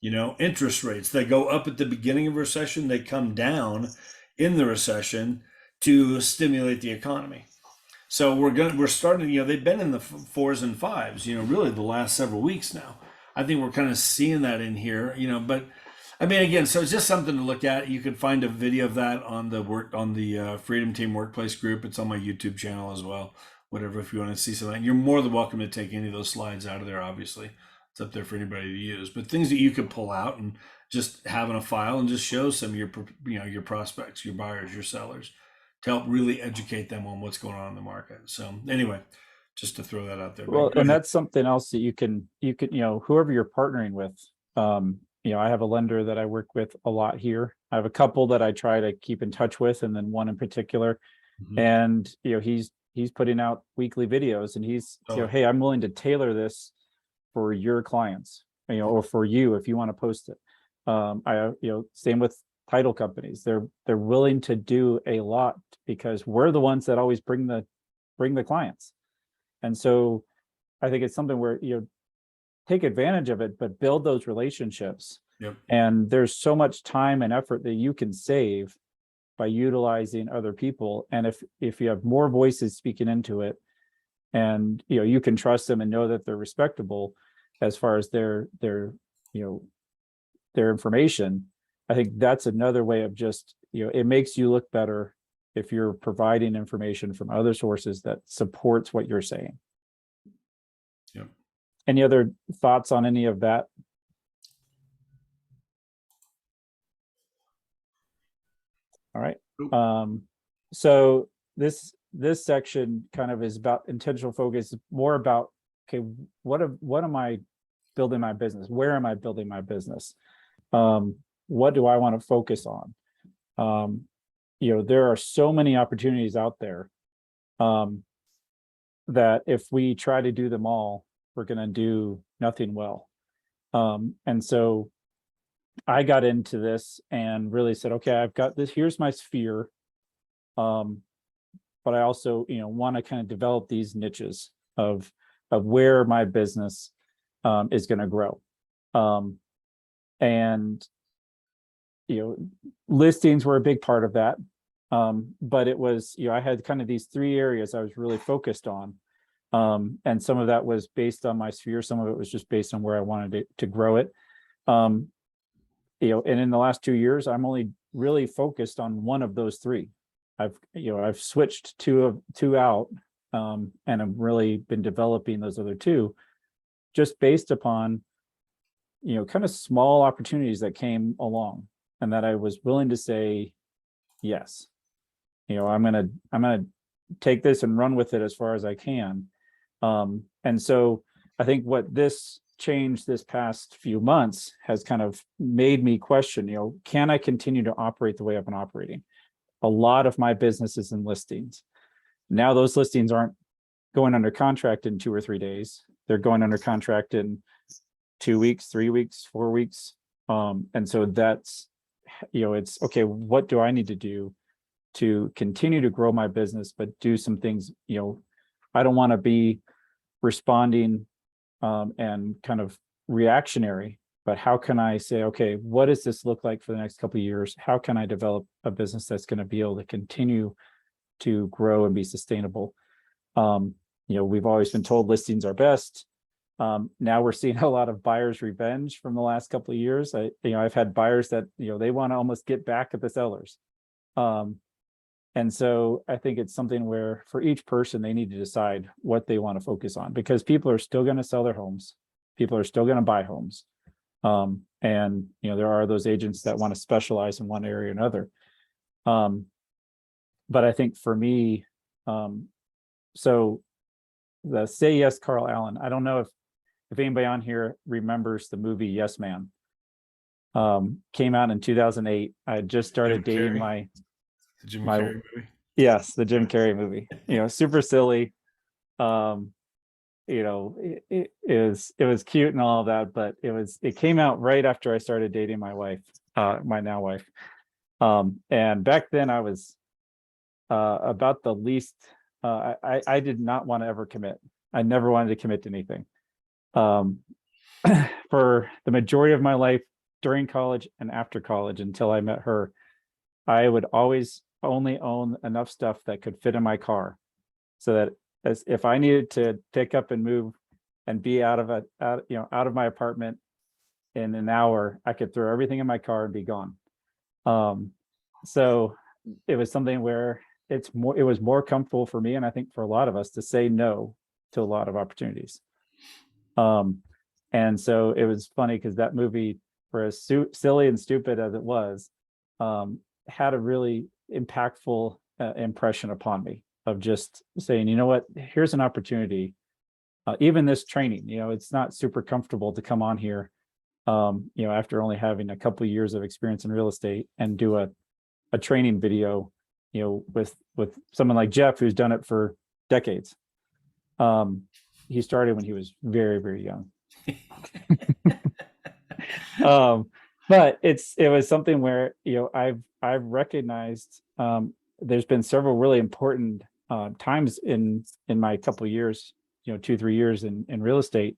Interest rates, they go up at the beginning of a recession, they come down in the recession to stimulate the economy. So we're starting, they've been in the 4s and 5s, really the last several weeks now. I think we're kind of seeing that in here, but I mean, again, so it's just something to look at. You can find a video of that on the Freedom Team workplace group. It's on my YouTube channel as well. Whatever, if you want to see something, and you're more than welcome to take any of those slides out of there. Obviously, it's up there for anybody to use. But things that you could pull out and just have in a file and just show some of your prospects, your buyers, your sellers, to help really educate them on what's going on in the market. So anyway, just to throw that out there. Well, and that's something else that you can whoever you're partnering with. I have a lender that I work with a lot here. I have a couple that I try to keep in touch with, and then one in particular. Mm-hmm. And he's he's putting out weekly videos, and he's, Totally. hey, I'm willing to tailor this for your clients, or for you if you want to post it. Same with title companies. They're willing to do a lot because we're the ones that always bring the clients. And so I think it's something where, take advantage of it, but build those relationships. Yep. And there's so much time and effort that you can save by utilizing other people. And if you have more voices speaking into it, and you can trust them and know that they're respectable as far as their information, I think that's another way of just, it makes you look better if you're providing information from other sources that supports what you're saying. Yep. Any other thoughts on any of that? All right. So this section kind of is about intentional focus, more about, okay, what am I building my business? Where am I building my business? What do I want to focus on? There are so many opportunities out there, that if we try to do them all, we're going to do nothing well. And so I got into this and really said, okay, I've got this, here's my sphere. But I also, want to kind of develop these niches of where my business is going to grow. And listings were a big part of that. But it was, I had kind of these three areas I was really focused on. And some of that was based on my sphere. Some of it was just based on where I wanted to grow it. And in the last 2 years, I'm only really focused on one of those three. I've switched two out, and I've really been developing those other two, just based upon, kind of small opportunities that came along, and that I was willing to say, yes, I'm gonna take this and run with it as far as I can. And so I think what this change this past few months has kind of made me question, can I continue to operate the way I've been operating? A lot of my business is in listings. Now those listings aren't going under contract in 2 or 3 days. They're going under contract in 2 weeks, 3 weeks, 4 weeks. And so that's, it's okay, what do I need to do to continue to grow my business, but do some things, I don't want to be responding and kind of reactionary, but how can I say, okay, what does this look like for the next couple of years? How can I develop a business that's going to be able to continue to grow and be sustainable? We've always been told listings are best. Now we're seeing a lot of buyer's revenge from the last couple of years. I've had buyers that, they want to almost get back at the sellers. And so I think it's something where for each person, they need to decide what they want to focus on, because people are still going to sell their homes. People are still going to buy homes. And, there are those agents that want to specialize in one area or another. But I think for me, so the Say Yes, Carl Allen, I don't know if anybody on here remembers the movie Yes Man. Came out in 2008. I had just started dating The Jim my Carrey movie. Yes, the Jim Carrey movie. Super silly. It was cute and all of that, but it came out right after I started dating my wife, my now wife. And back then I was about the least, I did not want to ever commit. I never wanted to commit to anything. For the majority of my life, during college and after college, until I met her, I would always only own enough stuff that could fit in my car, so that if I needed to pick up and move and be out of my apartment in an hour, I could throw everything in my car and be gone. So it was something where it was more comfortable for me, and I think for a lot of us, to say no to a lot of opportunities. And so it was funny because that movie, for as silly and stupid as it was, had a really impactful impression upon me, of just saying, you know what, here's an opportunity. Even this training, it's not super comfortable to come on here, after only having a couple of years of experience in real estate, and do a training video, with someone like Jeff, who's done it for decades. He started when he was very, very young. But it was something where, I've recognized, there's been several really important times in my couple of years, 2-3 years in real estate,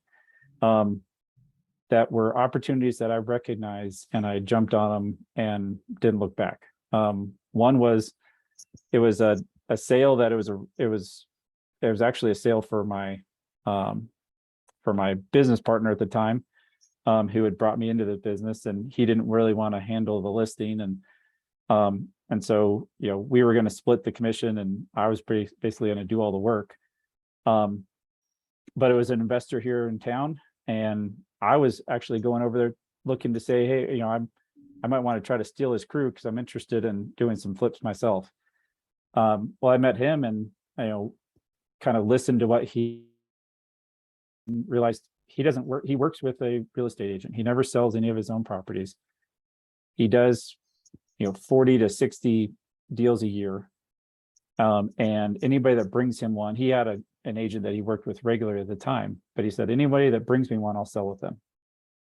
that were opportunities that I recognized, and I jumped on them and didn't look back. One was, it was a sale that it was actually a sale for my business partner at the time, who had brought me into the business, and he didn't really want to handle the listing. And so, we were going to split the commission, and I was basically going to do all the work. But it was an investor here in town, and I was actually going over there looking to say, hey, I might want to try to steal his crew because I'm interested in doing some flips myself. Well, I met him and, kind of listened to what he realized. He doesn't work. He works with a real estate agent. He never sells any of his own properties. He does, 40 to 60 deals a year. And anybody that brings him one, he had an agent that he worked with regularly at the time, but he said, anybody that brings me one, I'll sell with them.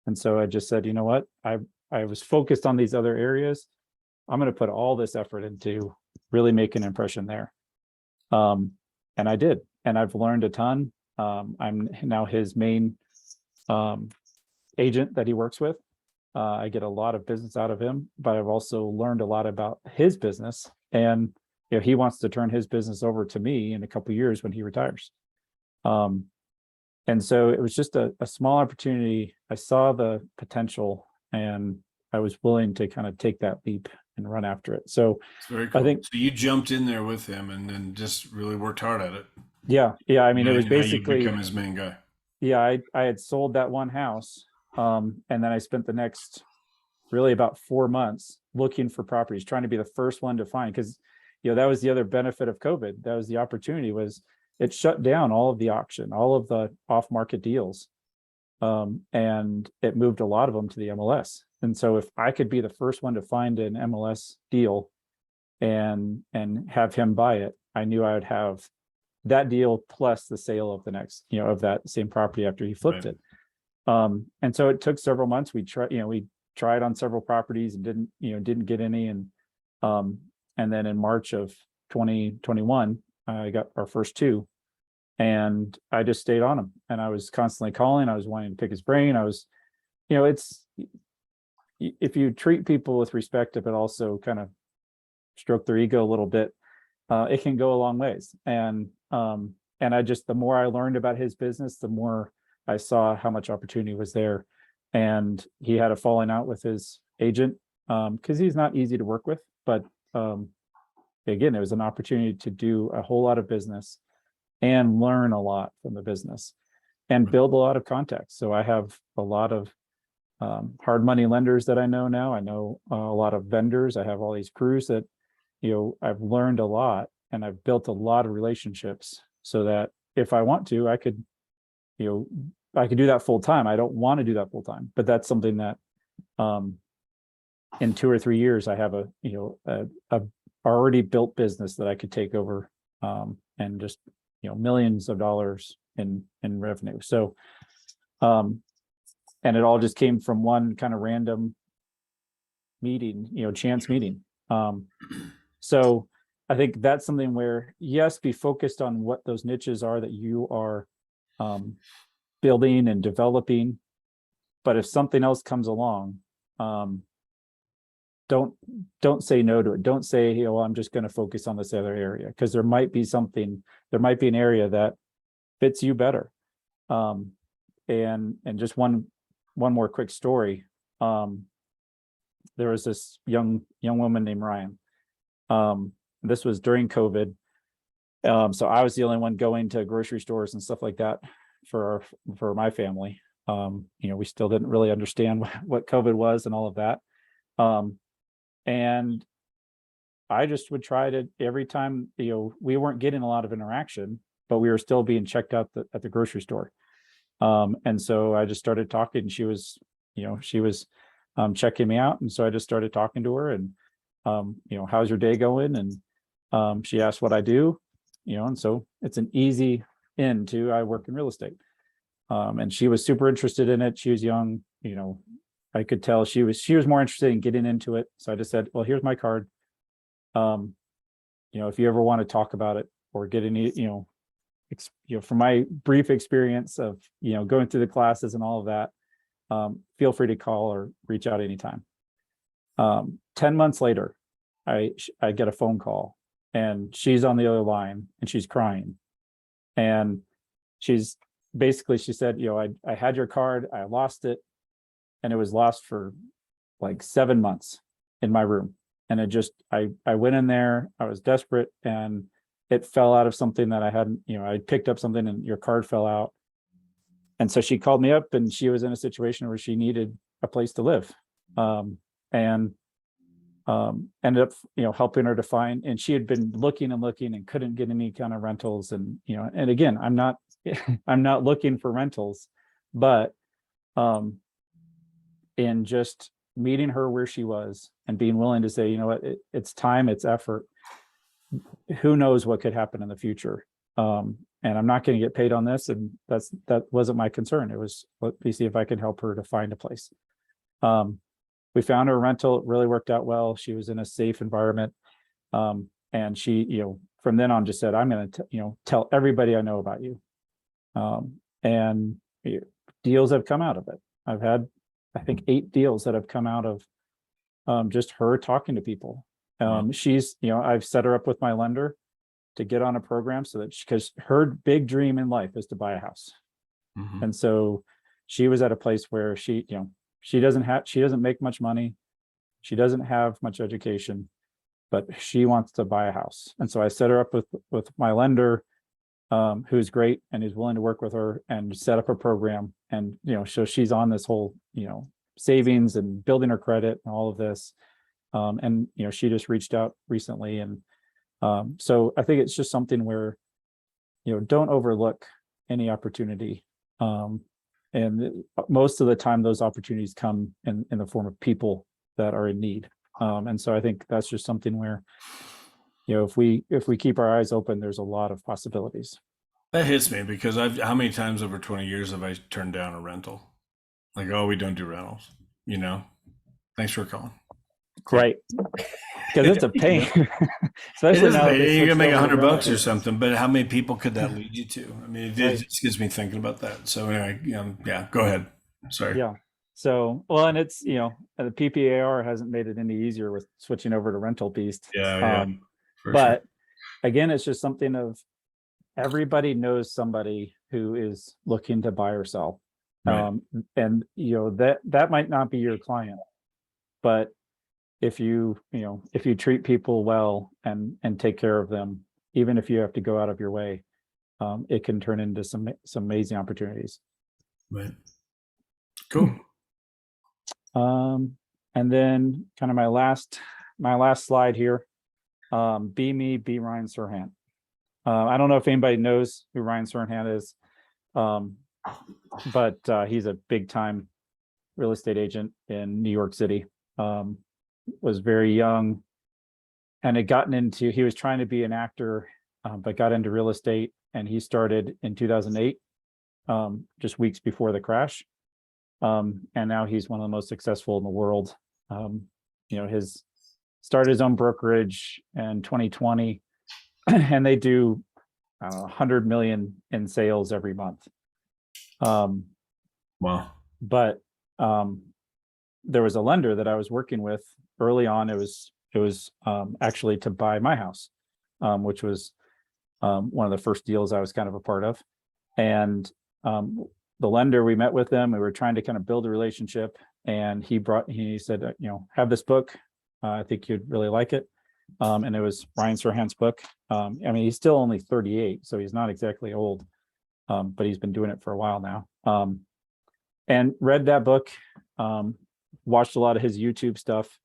And so I just said, you know what? I was focused on these other areas. I'm going to put all this effort into really making an impression there. And I did, and I've learned a ton. I'm now his main agent that he works with. I get a lot of business out of him, but I've also learned a lot about his business, and he wants to turn his business over to me in a couple of years when he retires. And so it was just a small opportunity. I saw the potential, and I was willing to kind of take that leap and run after it. So It's very cool. I think, so you jumped in there with him and then just really worked hard at it. yeah. I mean, it was Now you basically, become his main guy. yeah, I had sold that one house. And then I spent the next really about 4 months looking for properties, trying to be the first one to find, because, that was the other benefit of COVID. That was the opportunity, was it shut down all of the auction, all of the off-market deals. And it moved a lot of them to the MLS. And so if I could be the first one to find an MLS deal and have him buy it, I knew I would have that deal plus the sale of the next, of that same property after he flipped Right. it. And so it took several months. We tried on several properties and didn't get any. And then in March of 2021, I got our first two, and I just stayed on him, and I was constantly calling. I was wanting to pick his brain. I was, it's, if you treat people with respect, but also kind of stroke their ego a little bit, it can go a long ways. And I just, the more I learned about his business, the more I saw how much opportunity was there. And he had a falling out with his agent, because he's not easy to work with, but again, it was an opportunity to do a whole lot of business and learn a lot from the business and build a lot of contacts. So I have a lot of hard money lenders that I know now. I know a lot of vendors. I have all these crews that, I've learned a lot, and I've built a lot of relationships, so that if I want to, I could do that full time. I don't want to do that full time, but that's something that in 2 or 3 years, I have a already built business that I could take over, and just, millions of dollars in revenue. So, and it all just came from one kind of random meeting, chance meeting. So I think that's something where, yes, be focused on what those niches are that you are building and developing. But if something else comes along, don't say no to it. Don't say, I'm just going to focus on this other area, because there might be an area that fits you better. And just one more quick story. There was this young woman named Ryan. This was during COVID. So I was the only one going to grocery stores and stuff like that for my family. We still didn't really understand what COVID was and all of that. And I just would try to, every time, we weren't getting a lot of interaction, but we were still being checked out at the grocery store. And so I just started talking. She was checking me out. And so I just started talking to her, and, how's your day going? And she asked what I do. and so it's an easy into, I work in real estate. And she was super interested in it. She was young, I could tell she was more interested in getting into it. So I just said, well, here's my card. If you ever want to talk about it or get any, from my brief experience of, going through the classes and all of that, feel free to call or reach out anytime. 10 months later, I get a phone call and she's on the other line and she's crying. And she said, I had your card, I lost it. And it was lost for like 7 months in my room. And I went in there, I was desperate, and it fell out of something that I hadn't, I picked up something and your card fell out. And so she called me up and she was in a situation where she needed a place to live. And ended up, helping her to find, and she had been looking and couldn't get any kind of rentals. And, and again, I'm not looking for rentals, but, in just meeting her where she was and being willing to say, it's time, it's effort. Who knows what could happen in the future? And I'm not going to get paid on this. And that wasn't my concern. It was, let me see if I can help her to find a place. We found her a rental. It really worked out well. She was in a safe environment. And she, from then on just said, I'm going to, tell everybody I know about you. And deals have come out of it. I've had, I think, 8 deals that have come out of just her talking to people. She's, I've set her up with my lender to get on a program so that because her big dream in life is to buy a house. Mm-hmm. And so she was at a place where she doesn't make much money. She doesn't have much education, but she wants to buy a house. And so I set her up with my lender, who's great and is willing to work with her and set up a program. And, so she's on this whole, savings and building her credit and all of this. And, she just reached out recently. And so I think it's just something where, don't overlook any opportunity. And most of the time, those opportunities come in the form of people that are in need. And so I think that's just something where, if we keep our eyes open, there's a lot of possibilities. That hits me because how many times over 20 years have I turned down a rental? Like, oh, we don't do rentals, Thanks for calling. Right. Because it's a pain. Especially now that they you're gonna switched make over to $100 or rentals. something, but how many people could that lead you to? I mean, it Right. just gets me thinking about that. So anyway, yeah, go ahead. Sorry. Yeah. So, well, and it's, the PPAR hasn't made it any easier with switching over to rental beast. Yeah, for But again, it's just something of everybody knows somebody who is looking to buy or sell. Right. And, that might not be your client, but if you treat people well and take care of them, even if you have to go out of your way, it can turn into some amazing opportunities. Right. Cool. And then kind of my last slide here, be me, be Ryan Serhant. I don't know if anybody knows who Ryan Serhant is, but he's a big time real estate agent in New York City. Was very young and he was trying to be an actor, but got into real estate, and he started in 2008, just weeks before the crash. And now he's one of the most successful in the world. Started his own brokerage in 2020 and they do 100 million in sales every month. Wow. But there was a lender that I was working with early on. It was actually to buy my house, which was one of the first deals I was kind of a part of. And the lender, we met with them, we were trying to kind of build a relationship, and he said, have this book. I think you'd really like it. And it was Ryan Serhant's book. I mean, he's still only 38, so he's not exactly old, but he's been doing it for a while now. And read that book, watched a lot of his YouTube stuff.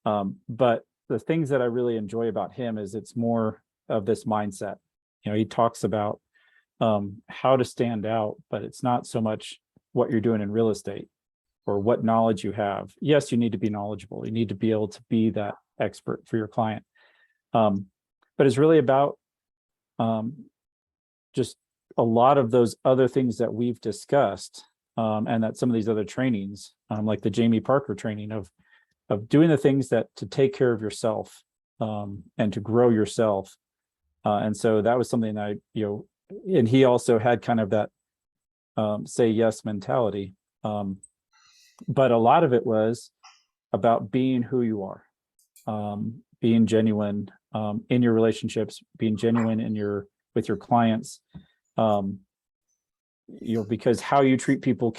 But the things that I really enjoy about him is it's more of this mindset. He talks about how to stand out, but it's not so much what you're doing in real estate or what knowledge you have. Yes, you need to be knowledgeable. You need to be able to be that expert for your client. But it's really about just a lot of those other things that we've discussed, and that some of these other trainings, like the Jamie Parker training of doing the things that to take care of yourself, and to grow yourself. And so that was something I, and he also had kind of that say yes mentality. But a lot of it was about being who you are, being genuine in your relationships, being genuine with your clients. Because how you treat people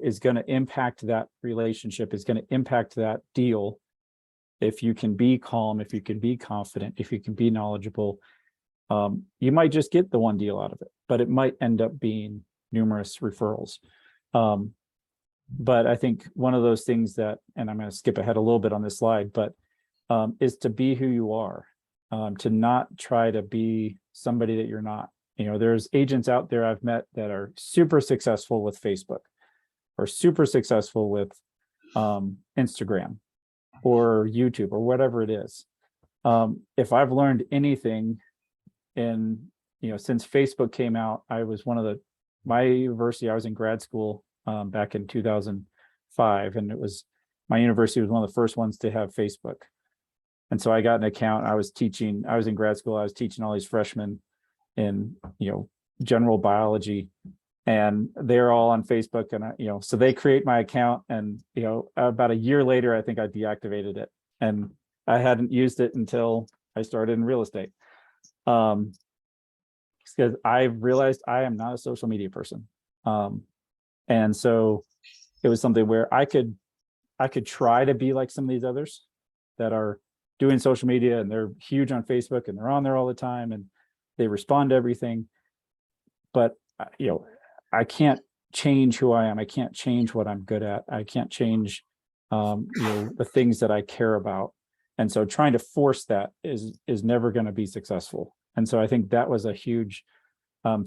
is going to impact that relationship, is going to impact that deal. If you can be calm, if you can be confident, if you can be knowledgeable, you might just get the one deal out of it, but it might end up being numerous referrals. But I think one of those things that, and I'm going to skip ahead a little bit on this slide, but is to be who you are, to not try to be somebody that you're not. There's agents out there I've met that are super successful with Facebook, or super successful with Instagram or YouTube or whatever it is. If I've learned anything since Facebook came out, I was my university, I was in grad school back in 2005, and my university was one of the first ones to have Facebook. And so I got an account. I was in grad school, I was teaching all these freshmen in general biology, and they're all on Facebook, and so they create my account, and about a year later I think I deactivated it, and I hadn't used it until I started in real estate, because I realized I am not a social media person, and so it was something where I could try to be like some of these others that are doing social media, and they're huge on Facebook, and they're on there all the time, and they respond to everything. But, I can't change who I am. I can't change what I'm good at. I can't change, the things that I care about. And so trying to force that is never going to be successful. And so I think that was a huge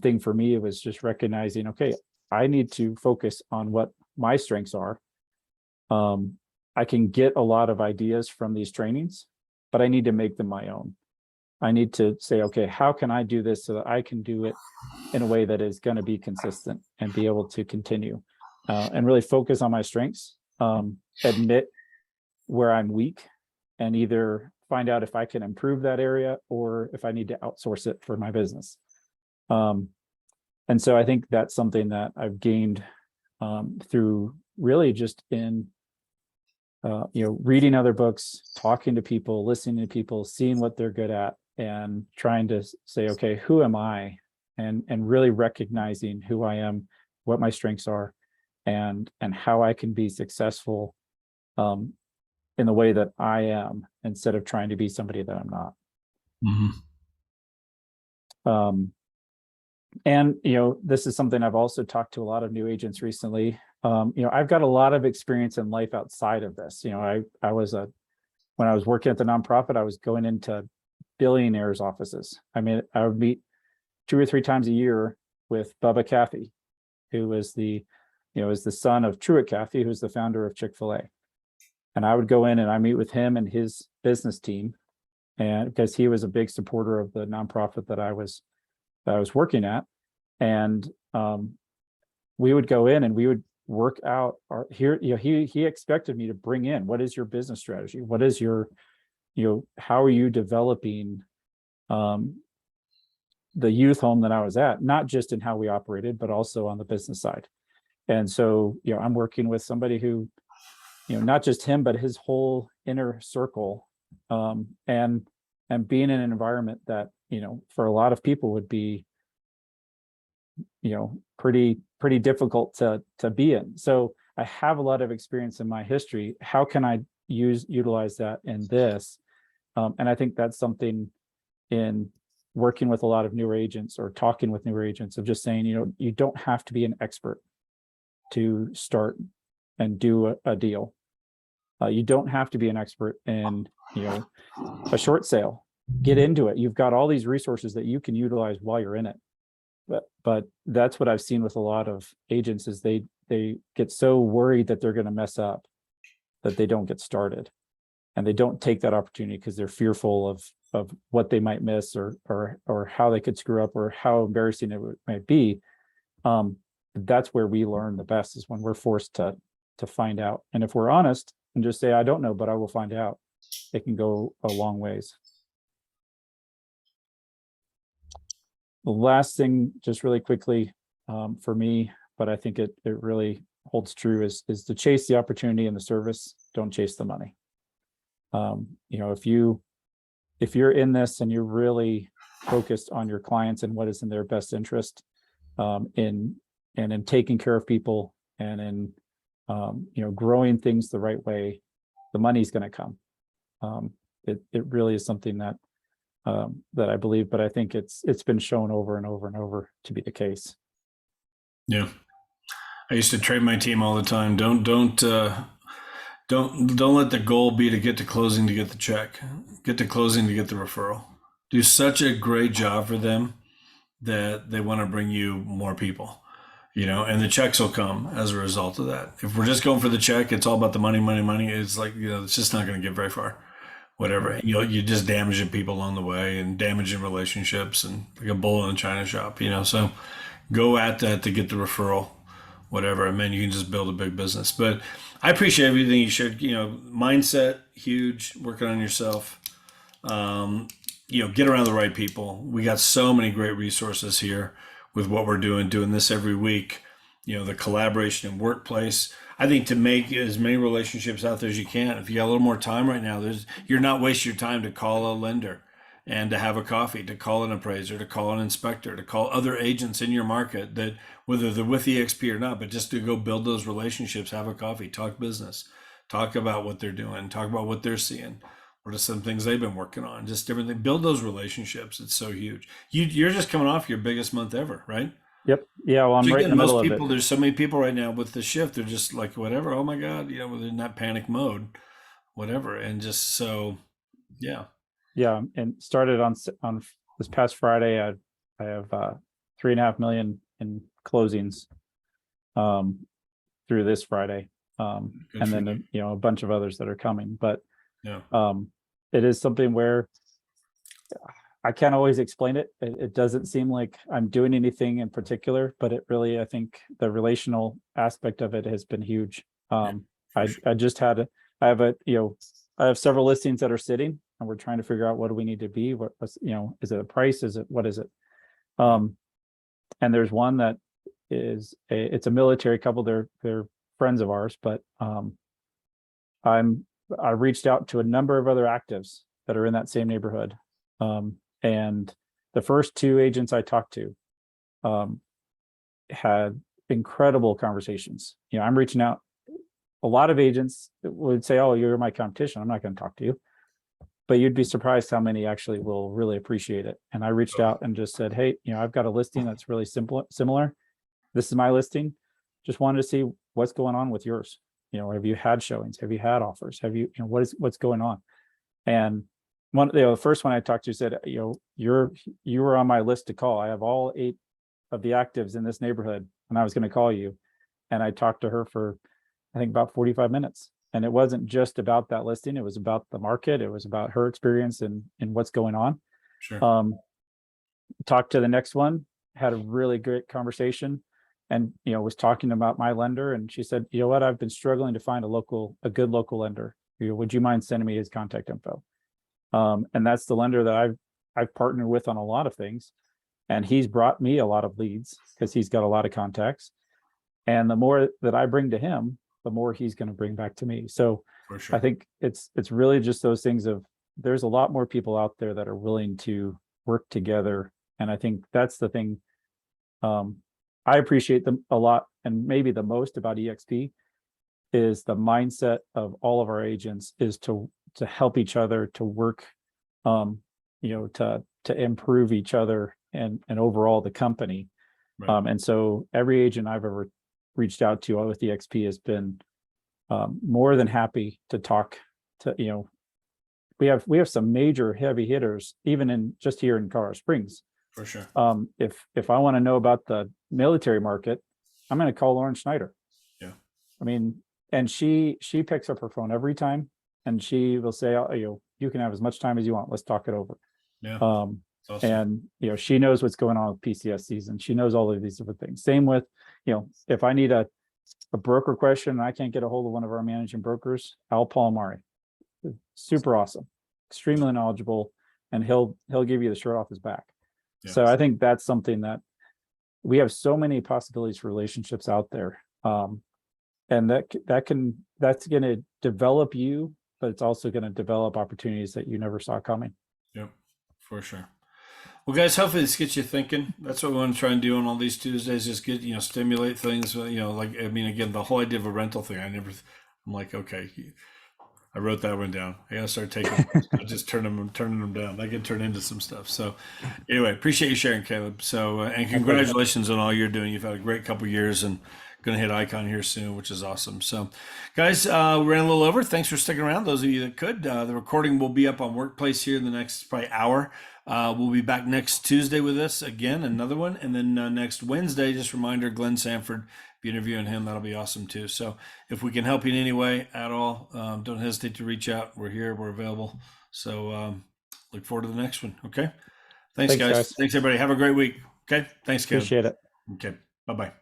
thing for me. It was just recognizing, okay, I need to focus on what my strengths are. I can get a lot of ideas from these trainings, but I need to make them my own. I need to say, okay, how can I do this so that I can do it in a way that is going to be consistent and be able to continue, and really focus on my strengths, admit where I'm weak, and either find out if I can improve that area or if I need to outsource it for my business. And so I think that's something that I've gained through really just in reading other books, talking to people, listening to people, seeing what they're good at, and trying to say, okay, who am I? And really recognizing who I am, what my strengths are, and how I can be successful in the way that I am, instead of trying to be somebody that I'm not. Mm-hmm. And this is something I've also talked to a lot of new agents recently. I've got a lot of experience in life outside of this. When I was working at the nonprofit, I was going into billionaires' offices. I would meet 2 or 3 times a year with Bubba Cathy, who was is the son of Truett Cathy, who's the founder of Chick-fil-A. And I would go in and I meet with him and his business team, and because he was a big supporter of the nonprofit that I was working at, and we would go in and we would work out he expected me to bring in, what is your business strategy? What is your, how are you developing the youth home that I was at, not just in how we operated, but also on the business side. And so, I'm working with somebody who, not just him, but his whole inner circle, and being in an environment that, for a lot of people would be, pretty difficult to be in. So I have a lot of experience in my history. How can I utilize that in this? And I think that's something in working with a lot of newer agents, or talking with newer agents, of just saying, you don't have to be an expert to start and do a deal. You don't have to be an expert in, a short sale. Get into it. You've got all these resources that you can utilize while you're in it. But that's what I've seen with a lot of agents, is they get so worried that they're going to mess up that they don't get started, and they don't take that opportunity because they're fearful of of what they might miss or how they could screw up or how embarrassing might be. That's where we learn the best, is when we're forced to find out. And if we're honest and just say, I don't know, but I will find out, it can go a long ways. The last thing, just really quickly, for me, but I think it really holds true, is to chase the opportunity and the service. Don't chase the money. If you're in this and you're really focused on your clients and what is in their best interest, in taking care of people and in growing things the right way, the money's going to come. It really is something that I believe, but I think it's been shown over and over and over to be the case. Yeah. I used to train my team all the time. Don't let the goal be to get to closing to get the check. Get to closing to get the referral. Do such a great job for them that they want to bring you more people, and the checks will come as a result of that. If we're just going for the check, it's all about the money. It's like, it's just not going to get very far. Whatever, you're just damaging people along the way and damaging relationships and like a bull in a china shop, so go at that to get the referral, whatever, and then you can just build a big business. But I appreciate everything you shared. Mindset, huge, working on yourself, get around the right people. We got so many great resources here with what we're doing this every week, the collaboration in workplace. I think to make as many relationships out there as you can. If you got a little more time right now, you're not wasting your time to call a lender and to have a coffee, to call an appraiser, to call an inspector, to call other agents in your market, that whether they're with EXP or not, but just to go build those relationships, have a coffee, talk business, talk about what they're doing, talk about what they're seeing. What are some things they've been working on? Just everything. Build those relationships. It's so huge. You're just coming off your biggest month ever, right? Yep. Yeah. Well, I'm right in the middle of it. There's so many people right now with the shift. They're just like, whatever. Oh my God. They're in that panic mode, whatever. And just so, yeah. Yeah. And started on this past Friday. I have 3.5 million in closings through this Friday. And then, a bunch of others that are coming, but yeah. It is something where I can't always explain it. It doesn't seem like I'm doing anything in particular, but it really, I think the relational aspect of it has been huge. I have several listings that are sitting, and we're trying to figure out what do we need to be. Is it a price? What is it? And there's one that it's a military couple. They're friends of ours, but I reached out to a number of other actives that are in that same neighborhood. And the first two agents I talked to had incredible conversations. I'm reaching out. A lot of agents would say, oh, you're my competition, I'm not going to talk to you. But you'd be surprised how many actually will really appreciate it. And I reached out and just said, hey, I've got a listing that's really similar. This is my listing. Just wanted to see what's going on with yours. Have you had showings? Have you had offers? Have you, what's going on? And the first one I talked to said, you were on my list to call. I have all 8 of the actives in this neighborhood, and I was going to call you. And I talked to her for, I think, about 45 minutes. And it wasn't just about that listing. It was about the market. It was about her experience and what's going on. Sure. Talked to the next one, had a really great conversation, and was talking about my lender. And she said, you know what, I've been struggling to find a good local lender. Would you mind sending me his contact info? And that's the lender that I've partnered with on a lot of things. And he's brought me a lot of leads because he's got a lot of contacts. And the more that I bring to him, the more he's going to bring back to me. So For sure. I think it's really just those things of, there's a lot more people out there that are willing to work together. And I think that's the thing. I appreciate them a lot, and maybe the most about EXP is the mindset of all of our agents is to help each other, to work, to improve each other and overall the company. Right. And so every agent I've ever reached out to with EXP has been more than happy to talk to. We have some major heavy hitters, even just here in Colorado Springs. For sure. If I want to know about the military market, I'm going to call Lauren Schneider. Yeah. I mean, and she picks up her phone every time, and she will say, oh, you can have as much time as you want. Let's talk it over. Yeah. Um, It's awesome. and she knows what's going on with PCS season. She knows all of these different things. Same with, if I need a broker question and I can't get a hold of one of our managing brokers, Al Palmari, super awesome, extremely knowledgeable, and he'll give you the shirt off his back. Yeah. So I think that's something that we have so many possibilities for relationships out there. And that's going to develop you, but it's also going to develop opportunities that you never saw coming. Yep, for sure. Well, guys, hopefully this gets you thinking. That's what we want to try and do on all these Tuesdays, just get, stimulate things. Again, the whole idea of a rental thing, I'm like, okay, I wrote that one down. I gotta start taking, just turning them down. I can turn into some stuff. So anyway, appreciate you sharing, Caleb. So, and congratulations on all you're doing. You've had a great couple years and going to hit Icon here soon, which is awesome. So guys, we ran a little over. Thanks for sticking around. Those of you that could, the recording will be up on Workplace here in the next probably hour. We'll be back next Tuesday with this again, another one. And then next Wednesday, just a reminder, Glenn Sanford, be interviewing him. That'll be awesome too. So if we can help you in any way at all, don't hesitate to reach out. We're here, we're available. So look forward to the next one. Okay. Thanks guys. Thanks everybody. Have a great week. Okay. Thanks, Kevin. Appreciate it. Okay. Bye-bye.